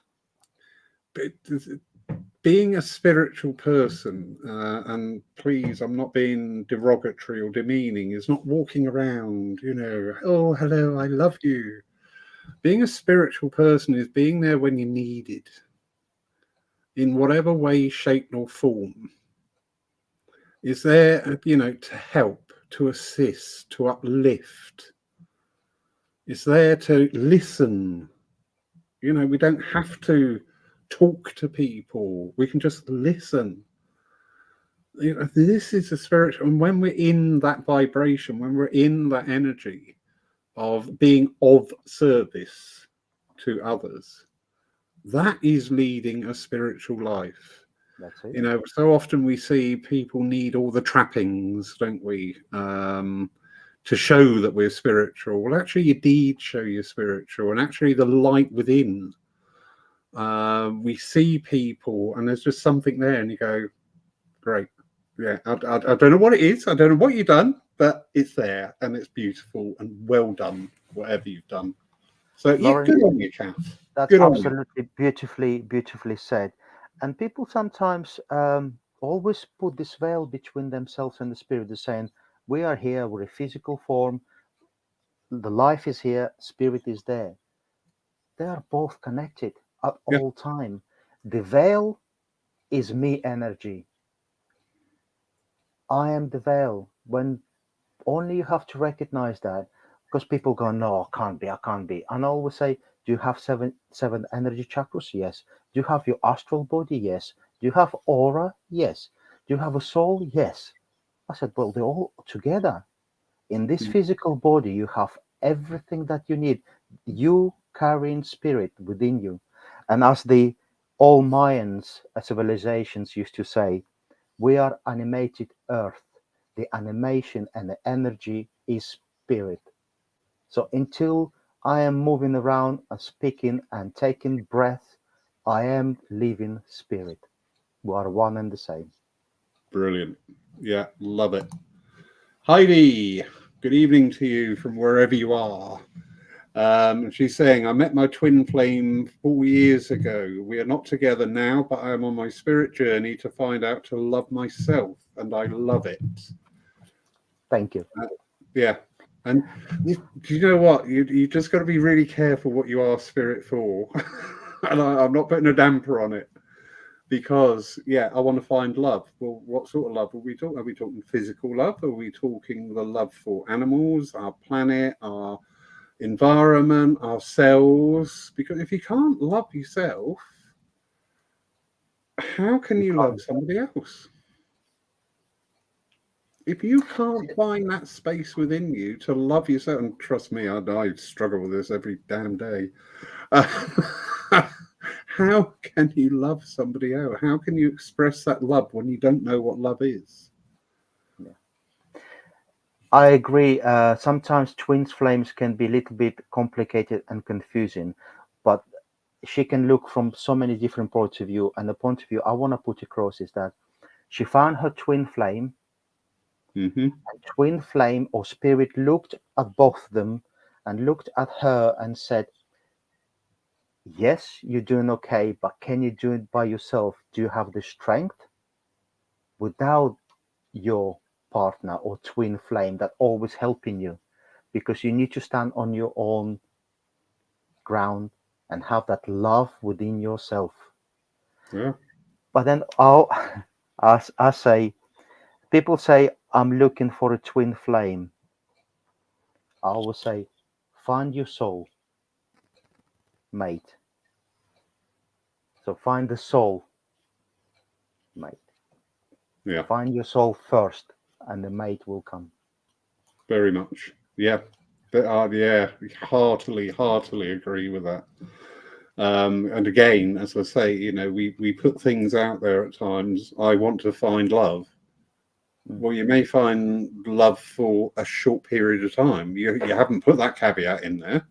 Being a spiritual person, and please, I'm not being derogatory or demeaning, is not walking around, oh, hello, I love you. Being a spiritual person is being there when you're needed, in whatever way, shape, or form. Is there, to help, to assist, to uplift. It's there to listen. We don't have to talk to people. We can just listen. This is a spiritual, and when we're in that vibration, when we're in that energy of being of service to others, that is leading a spiritual life. That's it. So often we see people need all the trappings, don't we, to show that we're spiritual. Well, actually, your deeds show you're spiritual, and actually, the light within. We see people, and there's just something there, and you go, great. Yeah, I don't know what it is. I don't know what you've done, but it's there, and it's beautiful, and well done, whatever you've done. So, yeah, Lawrence, good on you, Kath. that's Good on you. absolutely beautifully said. And people sometimes always put this veil between themselves and the spirit. They're saying, we are here, we're a physical form, the life is here, spirit is there. They are both connected at Yeah, all time. The veil is me energy. I am the veil. When only you have to recognize that, because people go, no, I can't be. And I always say, do you have seven energy chakras? Yes. Do you have your astral body? Yes. Do you have aura? Yes. Do you have a soul? Yes. I said, well, they're all together. In this mm, physical body, you have everything that you need. You carrying spirit within you. And as the old Mayans civilizations used to say, we are animated earth. The animation and the energy is spirit. So until I am moving around and speaking and taking breath, I am living spirit. We are one and the same. brilliant. Yeah, love it. Heidi, good evening to you from wherever you are. She's saying, I met my twin flame 4 years ago. We are not together now, but I am on my spirit journey to find out to love myself, and I love it. Thank you. Yeah. And do you know what? You just got to be really careful what you ask spirit for. And I'm not putting a damper on it because, yeah, I want to find love. Well, what sort of love are we talking? Are we talking physical love? Are we talking the love for animals, our planet, our environment, ourselves? Because if you can't love yourself, how can You you love can't. somebody else? If you can't find that space within you to love yourself, and trust me, I struggle with this every damn day. How can you love somebody else? How can you express that love when you don't know what love is? Yeah. I agree. Sometimes twin flames can be a little bit complicated and confusing, but she can look from so many different points of view. And the point of view I want to put across is that she found her twin flame, Mm-hmm. and twin flame or spirit looked at both of them and looked at her and said, yes, you're doing okay, but can you do it by yourself? Do you have the strength without your partner or twin flame that always helping you? Because you need to stand on your own ground and have that love within yourself. Yeah. But then I'll, as I say, people say, I'm looking for a twin flame. I always say, find your soul, mate. So find the soul, mate. Yeah. Find your soul first, and the mate will come. Very much. Yeah. Yeah. Heartily agree with that. And again, as I say, we put things out there at times. I want to find love. Mm. Well, you may find love for a short period of time. You haven't put that caveat in there.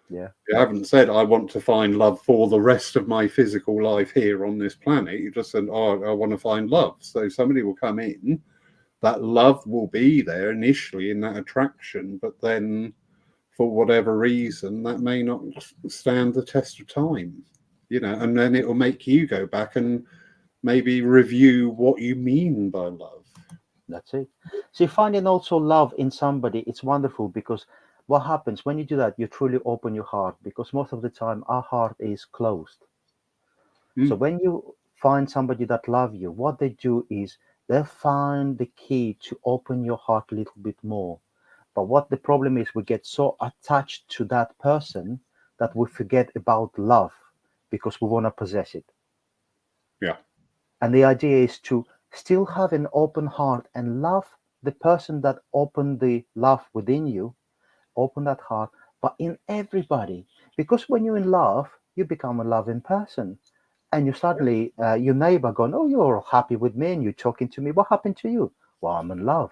Yeah, You haven't said, I want to find love for the rest of my physical life here on this planet. You just said, oh, I want to find love. So somebody will come in, that love will be there initially in that attraction, but then for whatever reason, that may not stand the test of time, and then it will make you go back and maybe review what you mean by love. that's it. See, finding also love in somebody, it's wonderful because what happens when you do that, you truly open your heart because most of the time our heart is closed. So Mm, when you find somebody that love you, what they do is they find the key to open your heart a little bit more. But what the problem is, we get so attached to that person that we forget about love because we want to possess it. yeah, And the idea is to still have an open heart and love the person that opened the love within you, open that heart, but in everybody. Because when you're in love, you become a loving person. And you suddenly, your neighbor going, oh, you're happy with me and you're talking to me. What happened to you? Well, I'm in love.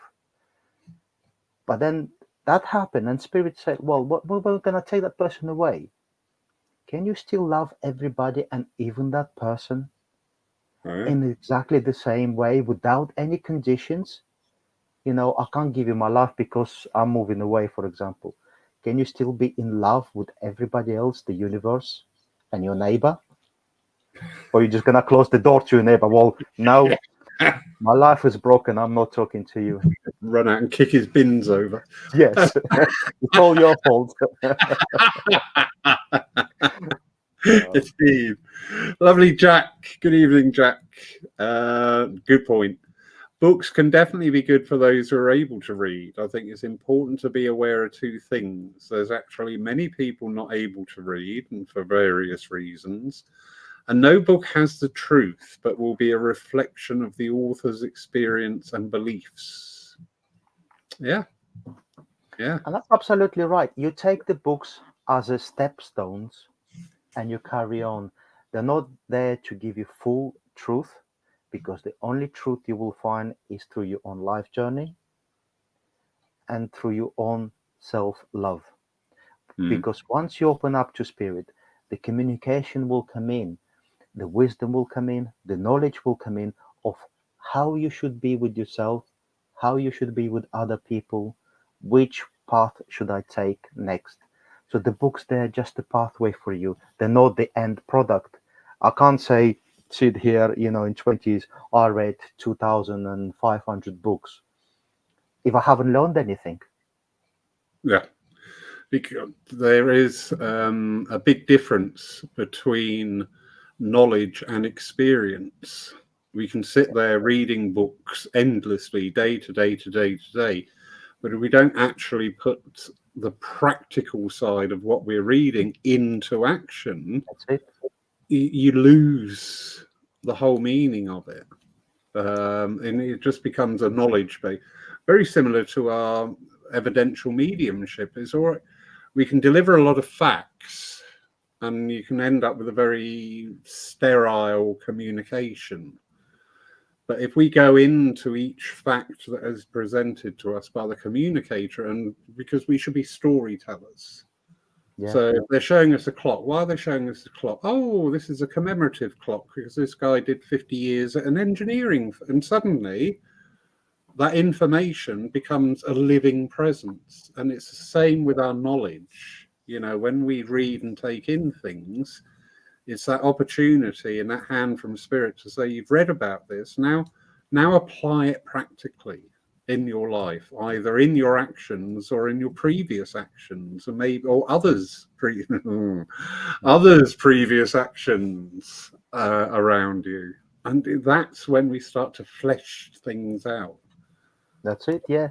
But then that happened, and Spirit said, well, we're going to take that person away. Can you still love everybody and even that person oh, yeah. in exactly the same way without any conditions? I can't give you my life because I'm moving away, for example. Can you still be in love with everybody else, the universe, and your neighbor? Or you're just going to close the door to your neighbor? Well, no, my life is broken. I'm not talking to you. Run out and kick his bins over. Yes, it's all your fault. Indeed. Lovely, Jack. Good evening, Jack. Good point. Books can definitely be good for those who are able to read. I think it's important to be aware of two things. There's actually many people not able to read, and for various reasons. And no book has the truth, but will be a reflection of the author's experience and beliefs. Yeah, yeah, And that's absolutely right. You take the books as a stepstones and you carry on. They're not there to give you full truth because the only truth you will find is through your own life journey and through your own self love. mm, Because once you open up to spirit, the communication will come in, the wisdom will come in, the knowledge will come in of how you should be with yourself how you should be with other people, which path should I take next. So the books, they're just a pathway for you. They're not the end product. I can't say sit here, in 20s, I read 2,500 books if I haven't learned anything. Yeah. Because there is a big difference between knowledge and experience. We can sit there reading books endlessly, day to day to day to day, but if we don't actually put the practical side of what we're reading into action, That's it. you lose the whole meaning of it. And it just becomes a knowledge base, very similar to our evidential mediumship. It's all right. We can deliver a lot of facts, and you can end up with a very sterile communication. But if we go into each fact that is presented to us by the communicator, and because we should be storytellers. Yeah. So if they're showing us a clock, why are they showing us the clock? Oh, this is a commemorative clock because this guy did 50 years at an engineering, and suddenly that information becomes a living presence. And it's the same with our knowledge. When we read and take in things, it's that opportunity and that hand from spirit to say, you've read about this. Now apply it practically in your life, either in your actions or in your previous actions, or maybe or others previous actions around you. And that's when we start to flesh things out. That's it. Yeah.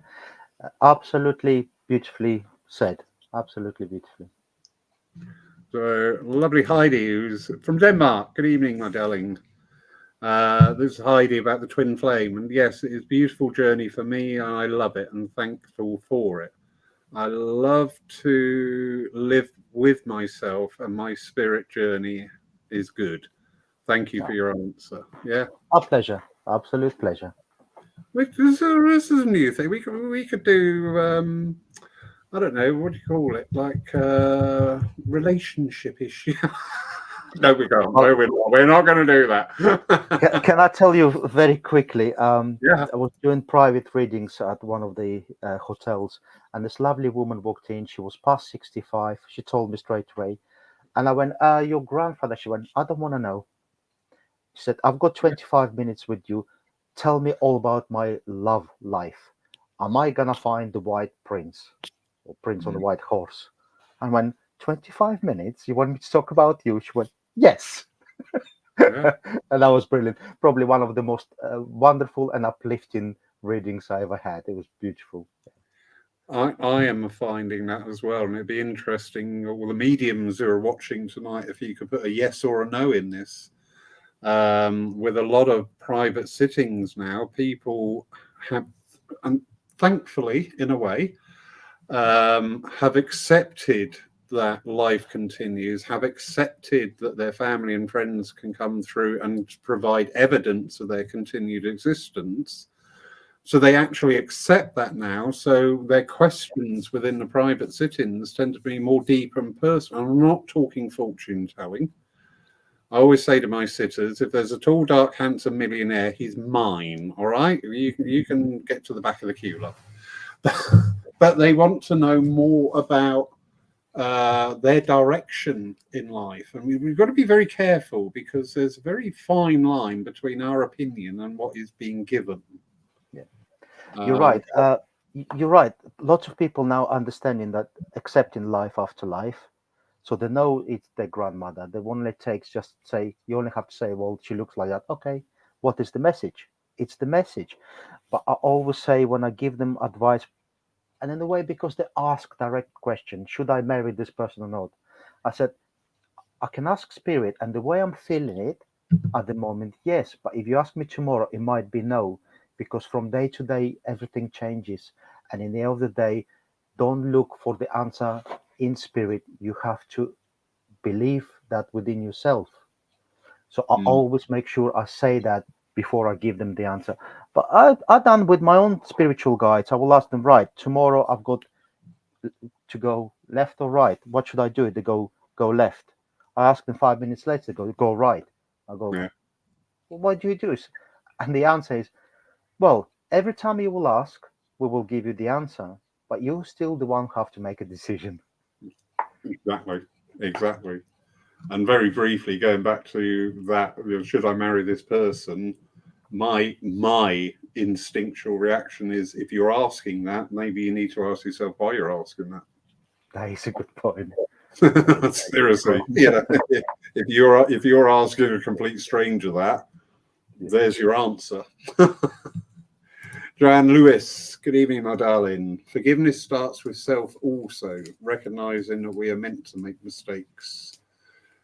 Absolutely beautifully said. Absolutely beautifully. So lovely Heidi, who's from Denmark. Good evening, my darling. This is Heidi about the twin flame, and yes, it is a beautiful journey for me, and I love it, and thankful for it. I love to live with myself, and my spirit journey is good. Thank you for your answer. Yeah, A pleasure. Absolute pleasure. this is a new thing. We could do. I don't know, what do you call it? Like relationship issue. No, we can't. Well, No, we're not. We're not going to do that. can I tell you very quickly? Yeah. I was doing private readings at one of the hotels, and this lovely woman walked in. She was past 65. She told me straight away. And I went, your grandfather. She went, I don't want to know. She said, I've got 25 minutes with you. Tell me all about my love life. Am I going to find the white prince or prince on the white horse? I went, 25 minutes? You want me to talk about you? She went, yes. Yeah. And that was brilliant. Probably one of the most wonderful and uplifting readings I ever had. It was beautiful. I am finding that as well, and it'd be interesting, all the mediums who are watching tonight, if you could put a yes or a no in this. With a lot of private sittings now, people have, and thankfully, in a way, have accepted that life continues, have accepted that their family and friends can come through and provide evidence of their continued existence. So they actually accept that now. So their questions within the private sit-ins tend to be more deep and personal. I'm not talking fortune telling. I always say to my sitters, if there's a tall, dark, handsome millionaire, he's mine. All right, you can get to the back of the queue, love. But they want to know more about their direction in life, and we've got to be very careful because there's a very fine line between our opinion and what is being given. Yeah. You're right. You're right. Lots of people now understanding that accepting life after life. So they know it's their grandmother. The only takes just say, you only have to say, well, she looks like that. Okay. What is the message? It's the message. But I always say when I give them advice, and in a way, because they ask direct question, should I marry this person or not? I said, I can ask spirit, and the way I'm feeling it at the moment, yes. But if you ask me tomorrow, it might be no, because from day to day, everything changes. And in the end of the day, don't look for the answer in spirit. You have to believe that within yourself. So I always make sure I say that before I give them the answer. But I done with my own spiritual guides. I will ask them, right, tomorrow I've got to go left or right. What should I do? They go left. I ask them 5 minutes later, go right. I go, Yeah. well, what do you do? And the answer is, well, Every time you will ask, we will give you the answer, but you still the one who have to make a decision. Exactly. And very briefly, going back to that, should I marry this person? My instinctual reaction is, if you're asking that, maybe you need to ask yourself why you're asking that. That is a good point. Seriously, if you're asking a complete stranger that, there's your answer. Joanne Lewis, good evening, my darling. Forgiveness starts with self also, recognizing that we are meant to make mistakes.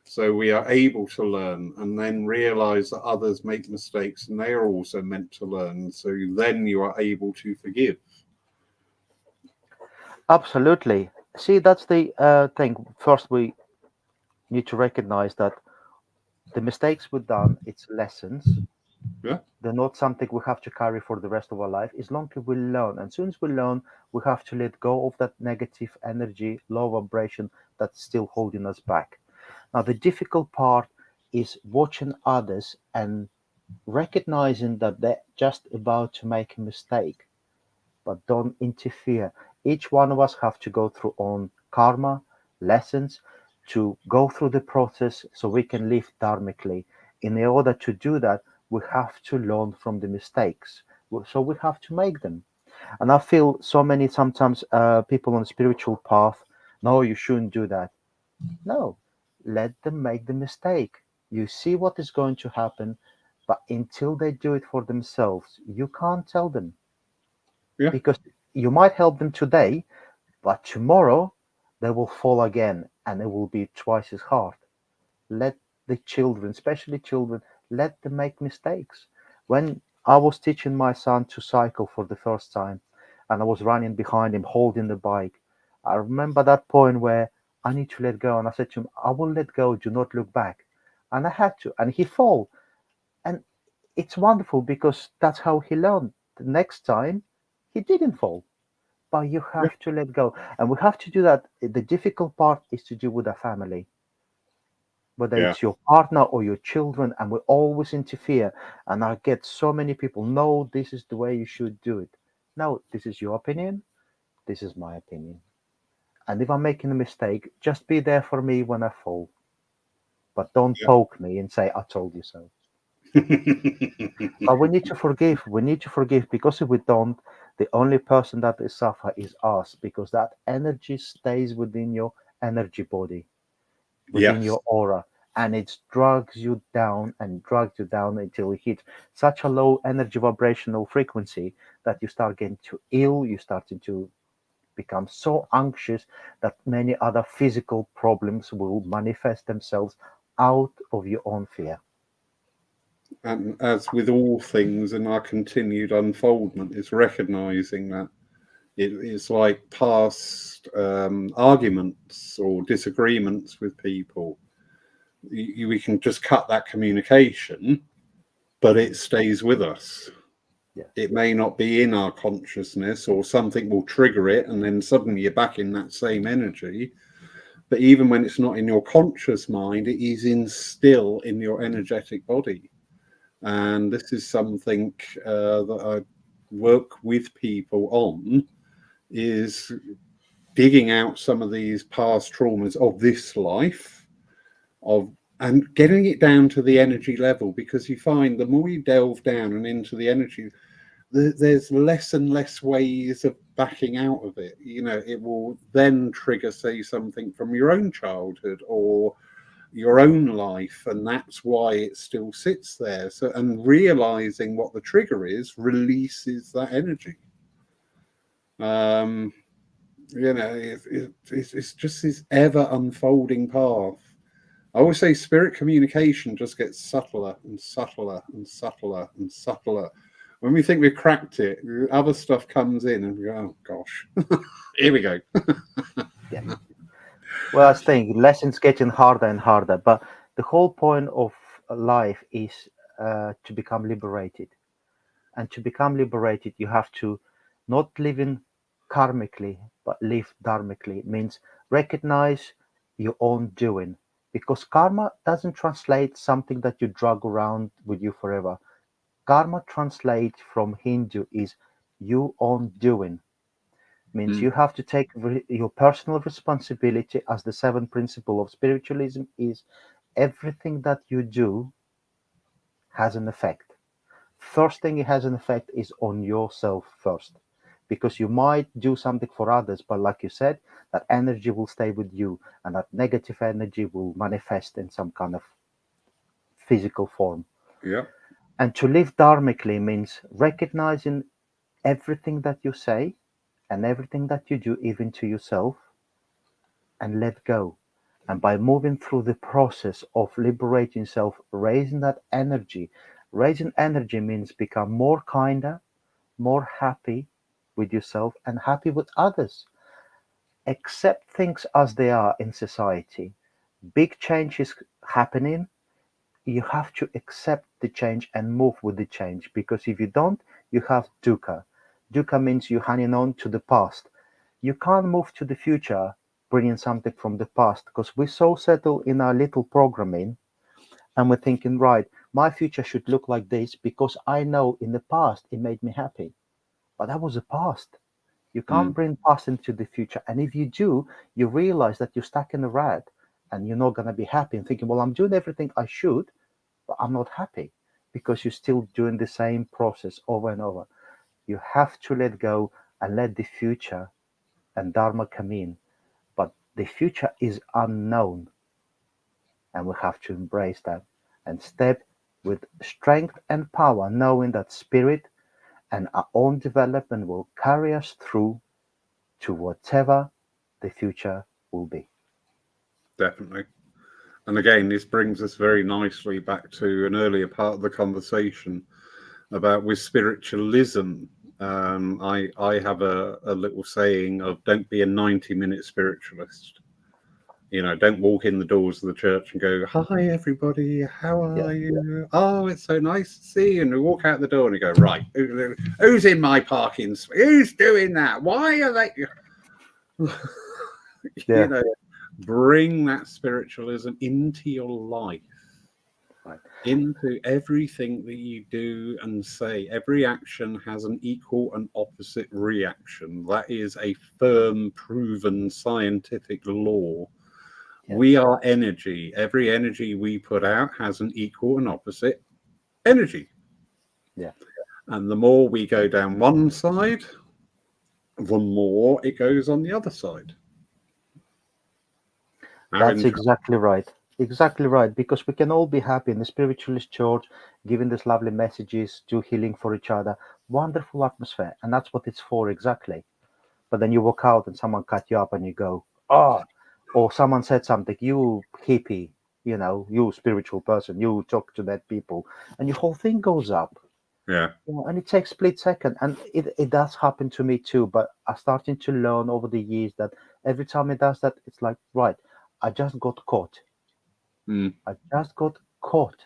So we are able to learn and then realize that others make mistakes and they are also meant to learn. So then you are able to forgive. Absolutely. See, that's the thing. First, we need to recognize that the mistakes we've done, it's lessons. Yeah. They're not something we have to carry for the rest of our life. As long as we learn, and as soon as we learn, we have to let go of that negative energy, low vibration that's still holding us back. Now, the difficult part is watching others and recognizing that they're just about to make a mistake, but don't interfere. Each one of us have to go through own karma, lessons, to go through the process so we can live dharmically. In order to do that, we have to learn from the mistakes. So we have to make them. And I feel so many sometimes people on the spiritual path, no, you shouldn't do that. No, let them make the mistake. You see what is going to happen, but until they do it for themselves, you can't tell them, Yeah. because you might help them today, but tomorrow they will fall again and it will be twice as hard. Let the children, especially children, let them make mistakes. When I was teaching my son to cycle for the first time and I was running behind him holding the bike, I remember that point where I need to let go. And I said to him, I will let go, do not look back. And I had to, and he fall. And it's wonderful because that's how he learned. The next time he didn't fall, but you Yeah. have to let go. And we have to do that. The difficult part is to do with our family, whether Yeah. it's your partner or your children, and we always interfere. And I get so many people, no, this is the way you should do it. No, this is your opinion. This is my opinion. And if I'm making a mistake, just be there for me when I fall. But don't poke me and say, I told you so. But we need to forgive. We need to forgive, because if we don't, the only person that will suffer is us, because that energy stays within your energy body, within Yes. your aura, and it drags you down and drags you down until you hit such a low energy vibrational frequency that you start getting too ill, you starting to become so anxious that many other physical problems will manifest themselves out of your own fear. And as with all things in our continued unfoldment, it's recognizing that it's like past arguments or disagreements with people. We can just cut that communication, but it stays with us. Yeah. It may not be in our consciousness, or something will trigger it, and then suddenly you're back in that same energy. But even when it's not in your conscious mind, it is still in your energetic body. And this is something that I work with people on, is digging out some of these past traumas of this life, of and getting it down to the energy level, because you find the more you delve down and into the energy, there's less and less ways of backing out of it. It will then trigger, say, something from your own childhood or your own life, and that's why it still sits there. So, and realizing what the trigger is releases that energy. um it's just this ever unfolding path. I always say spirit communication just gets subtler and subtler and subtler and subtler. When we think we've cracked it, other stuff comes in and we go, oh gosh, here we go. Yeah. Well, I think lessons getting harder and harder, but the whole point of life is to become liberated. And to become liberated, you have to not live in karmically, but live dharmically. It means recognize your own doing, because karma doesn't translate something that you drag around with you forever. Karma translates from Hindu is you own doing. Means Mm. you have to take your personal responsibility, as the seventh principle of spiritualism is everything that you do has an effect. First thing it has an effect is on yourself first, because you might do something for others, but like you said, that energy will stay with you, and that negative energy will manifest in some kind of physical form. Yeah. And to live dharmically means recognizing everything that you say and everything that you do, even to yourself, and let go. And by moving through the process of liberating self, raising energy means become more kinder, more happy with yourself and happy with others. Accept things as they are in society. Big change is happening. You have to accept the change and move with the change, because if you don't, you have dukkha. Dukkha means you're hanging on to the past. You can't move to the future bringing something from the past, because we're so settled in our little programming, and we're thinking, right, my future should look like this because I know in the past it made me happy. But that was the past. You can't Mm. bring past into the future. And if you do, you realize that you're stuck in a rut and you're not going to be happy and thinking, well, I'm doing everything I should, but I'm not happy, because you're still doing the same process over and over. You have to let go and let the future and Dharma come in. But the future is unknown, and we have to embrace that and step with strength and power, knowing that spirit and our own development will carry us through to whatever the future will be. Definitely. And again, this brings us very nicely back to an earlier part of the conversation about with spiritualism. I have a little saying of don't be a 90-minute spiritualist. You know, don't walk in the doors of the church and go, "Hi, everybody, how Yeah, are you? Oh, it's so nice to see you." And we walk out the door and you go, "Right, who's in my parking space? Who's doing that? Why are they?" You yeah, know, bring that spiritualism into your life, right. into everything that you do and say. Every action has an equal and opposite reaction. That is a firm, proven scientific law. Yeah, We are energy. Every energy we put out has an equal and opposite energy. yeah. And the more we go down one side, the more it goes on the other side. How That's interesting. exactly right. Exactly right. Because we can all be happy in the spiritualist church, giving these lovely messages, do healing for each other. Wonderful atmosphere. And that's what it's for exactly. But then you walk out and someone cut you up and you go, oh, or someone said something, you hippie, you spiritual person, you talk to dead people, and your whole thing goes up. Yeah. And it takes split second. And it does happen to me too. But I'm starting to learn over the years that every time it does that, it's like, right, I just got caught. Mm. I just got caught.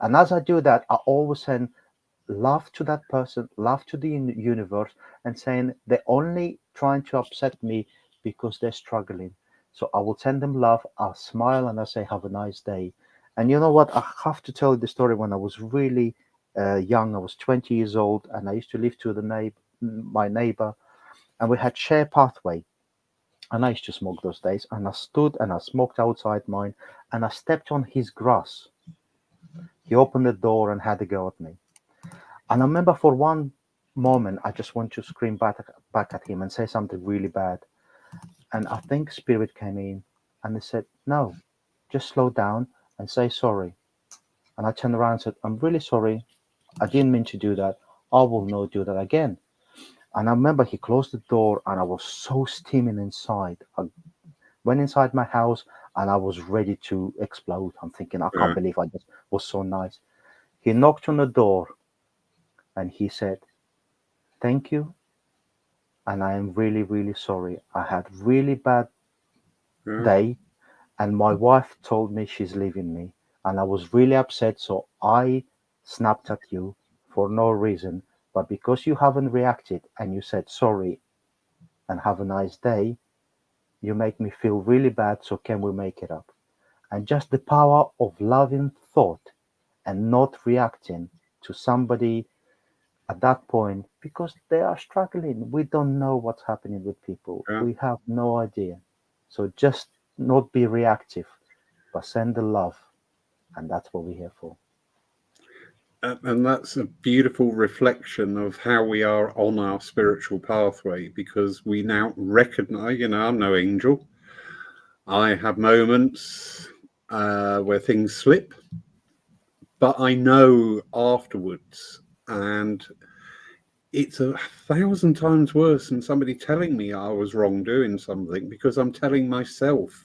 And as I do that, I always send love to that person, love to the universe, and saying they're only trying to upset me because they're struggling. So I will send them love, I'll smile, and I say, have a nice day. And you know what? I have to tell you the story when I was really young. I was 20 years old, and I used to live to my neighbor, and we had shared pathway. And I used to smoke those days, and I stood and I smoked outside mine, and I stepped on his grass. He opened the door and had a go at me. And I remember for one moment, I just want to scream back at him and say something really bad. And I think Spirit came in and they said, no, just slow down and say sorry. And I turned around and said, I'm really sorry. I didn't mean to do that. I will not do that again. And I remember he closed the door and I was so steaming inside. I went inside my house and I was ready to explode. I'm thinking, I can't Yeah. believe I just was so nice. He knocked on the door and he said, thank you, and I am really, really sorry. I had really bad Yeah. day, and my wife told me she's leaving me, and I was really upset. So I snapped at you for no reason, but because you haven't reacted and you said sorry and have a nice day, you make me feel really bad. So can we make it up? And just the power of loving thought and not reacting to somebody at that point because they are struggling. We don't know what's happening with people. Yeah. We have no idea. So just not be reactive, but send the love. And that's what we're here for. And that's a beautiful reflection of how we are on our spiritual pathway, because we now recognize, I'm no angel. I have moments where things slip, but I know afterwards, and it's 1,000 times worse than somebody telling me I was wrong doing something, because I'm telling myself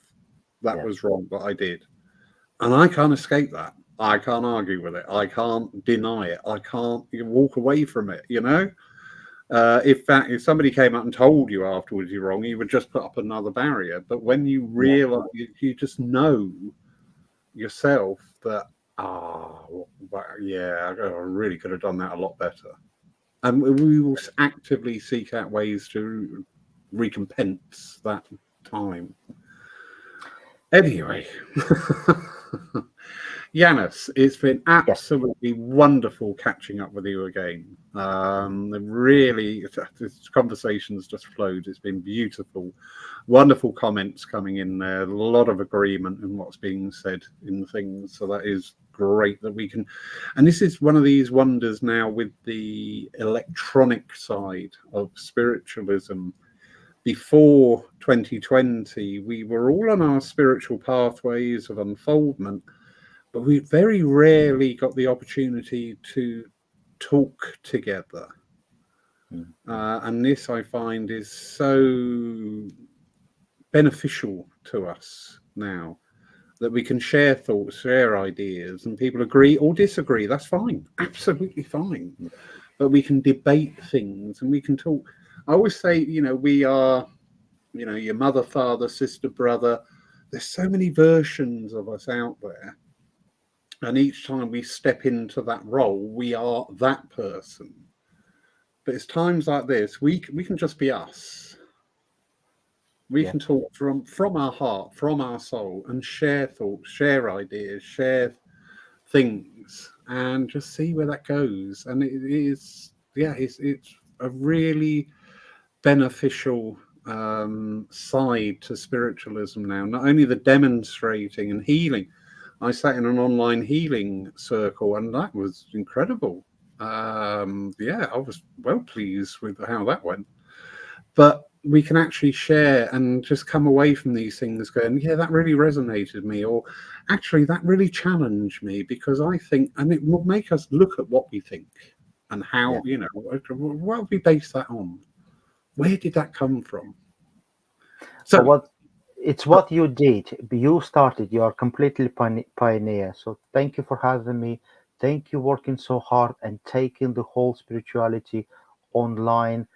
that was wrong, what I did. And I can't escape that. I can't argue with it. I can't deny it. I can't walk away from it, if somebody came up and told you afterwards you're wrong, you would just put up another barrier. But when you realize, you just know yourself that, I really could have done that a lot better. And we will actively seek out ways to recompense that time. Anyway, Ianis, it's been absolutely wonderful catching up with you again. Really, this conversation's just flowed. It's been beautiful. Wonderful comments coming in there. A lot of agreement in what's being said in things. So that is great that we can. And this is one of these wonders now with the electronic side of spiritualism. Before 2020, we were all on our spiritual pathways of unfoldment, but we very rarely got the opportunity to talk together. And this, I find, is so beneficial to us now, that we can share thoughts, share ideas, and people agree or disagree. That's fine, absolutely fine. But we can debate things and we can talk. I always say, we are, your mother, father, sister, brother. There's so many versions of us out there. And each time we step into that role, we are that person. But it's times like this, we can just be us. We can talk from our heart, from our soul, and share thoughts, share ideas, share things, and just see where that goes. And it is, it's a really beneficial side to spiritualism now. Not only the demonstrating and healing. I sat in an online healing circle, and that was incredible. I was well pleased with how that went. But we can actually share and just come away from these things going, that really resonated with me, or actually that really challenged me, because I think, and it will make us look at what we think and how, what we base that on. Where did that come from? So it's what you did. You started. You are completely pioneer. So thank you for having me. Thank you working so hard and taking the whole spirituality online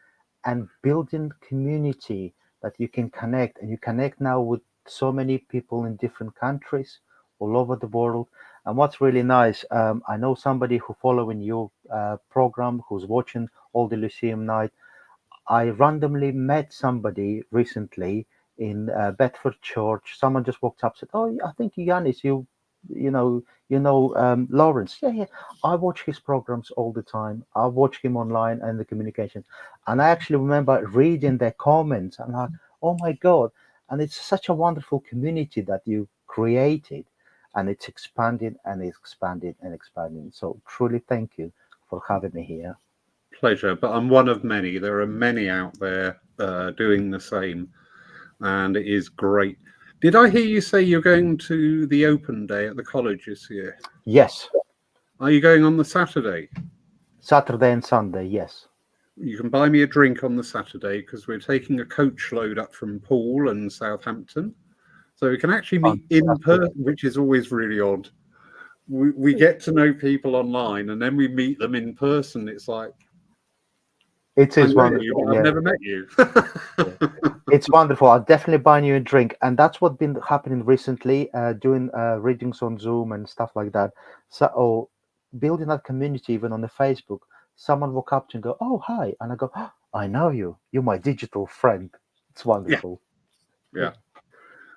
and building community that you can connect. And you connect now with so many people in different countries all over the world. And what's really nice, I know somebody who following your program, who's watching all the Lyceum night. I randomly met somebody recently in Bedford Church. Someone just walked up, said, "Oh, I think Ianis, Lawrence." Yeah. I watch his programs all the time. I watch him online and the communication, and I actually remember reading their comments. I'm like, "Oh my God!" And it's such a wonderful community that you created, and it's expanding and expanding and expanding. So truly, thank you for having me here. Pleasure, but I'm one of many. There are many out there doing the same, and it is great. Did I hear you say you're going to the open day at the college this year? Yes. Are you going on the Saturday? Saturday and Sunday, yes. You can buy me a drink on the Saturday, because we're taking a coach load up from Poole and Southampton. So we can actually meet in person, which is always really odd. We get to know people online and then we meet them in person. It's like, it is wonderful. You, I've never met you. It's wonderful. I'll definitely buy you a drink. And that's what's been happening recently, doing readings on Zoom and stuff like that. So building that community, even on the Facebook, someone walk up to and go, "Oh, hi." And I go, "Oh, I know you. You're my digital friend." It's wonderful. Yeah.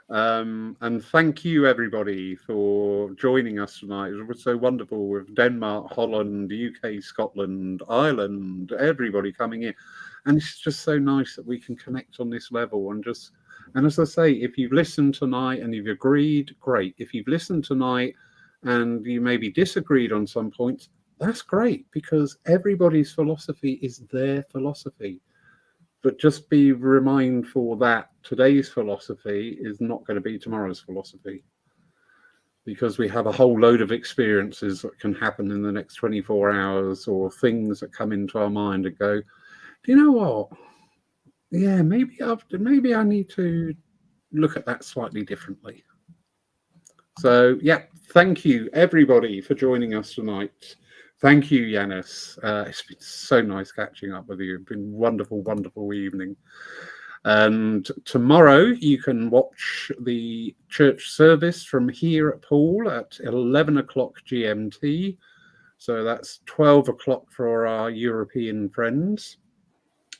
And thank you, everybody, for joining us tonight. It was so wonderful with Denmark, Holland, UK, Scotland, Ireland, everybody coming in. And it's just so nice that we can connect on this level and just, and as I say, if you've listened tonight and you've agreed, great. If you've listened tonight and you maybe disagreed on some points, that's great, because everybody's philosophy is their philosophy. But just be mindful that today's philosophy is not going to be tomorrow's philosophy, because we have a whole load of experiences that can happen in the next 24 hours, or things that come into our mind and go, do you know what? Yeah, maybe I need to look at that slightly differently. So, yeah, thank you, everybody, for joining us tonight. Thank you, Ianis. It's been so nice catching up with you. It's been a wonderful, wonderful evening. And tomorrow you can watch the church service from here at Poole at 11 o'clock GMT. So that's 12 o'clock for our European friends.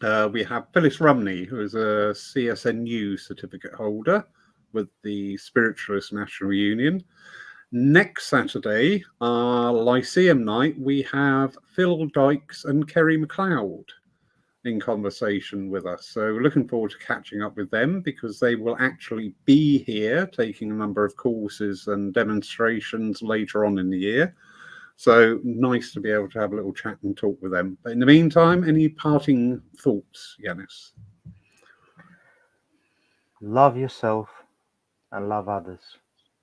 We have Phyllis Rumney, who is a CSNU certificate holder with the Spiritualist National Union. Next Saturday, our Lyceum night, we have Phil Dykes and Kerry MacLeod in conversation with us. So we're looking forward to catching up with them, because they will actually be here taking a number of courses and demonstrations later on in the year. So nice to be able to have a little chat and talk with them. But in the meantime, any parting thoughts, Ianis? Love yourself and love others,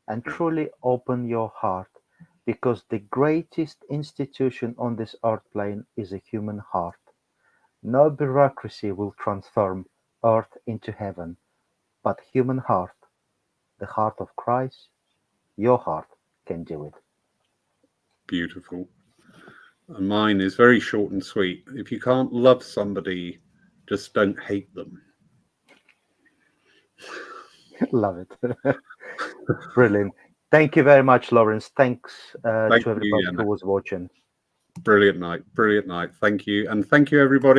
and truly open your heart, because the greatest institution on this earth plane is a human heart. No bureaucracy will transform earth into heaven, but human heart, the heart of Christ, your heart can do it. Beautiful. And mine is very short and sweet. If you can't love somebody, just don't hate them. Love it. Brilliant. Thank you very much, Lawrence. Thanks Thank to everybody you, who was watching. Brilliant night. Brilliant night. Thank you. And thank you, everybody.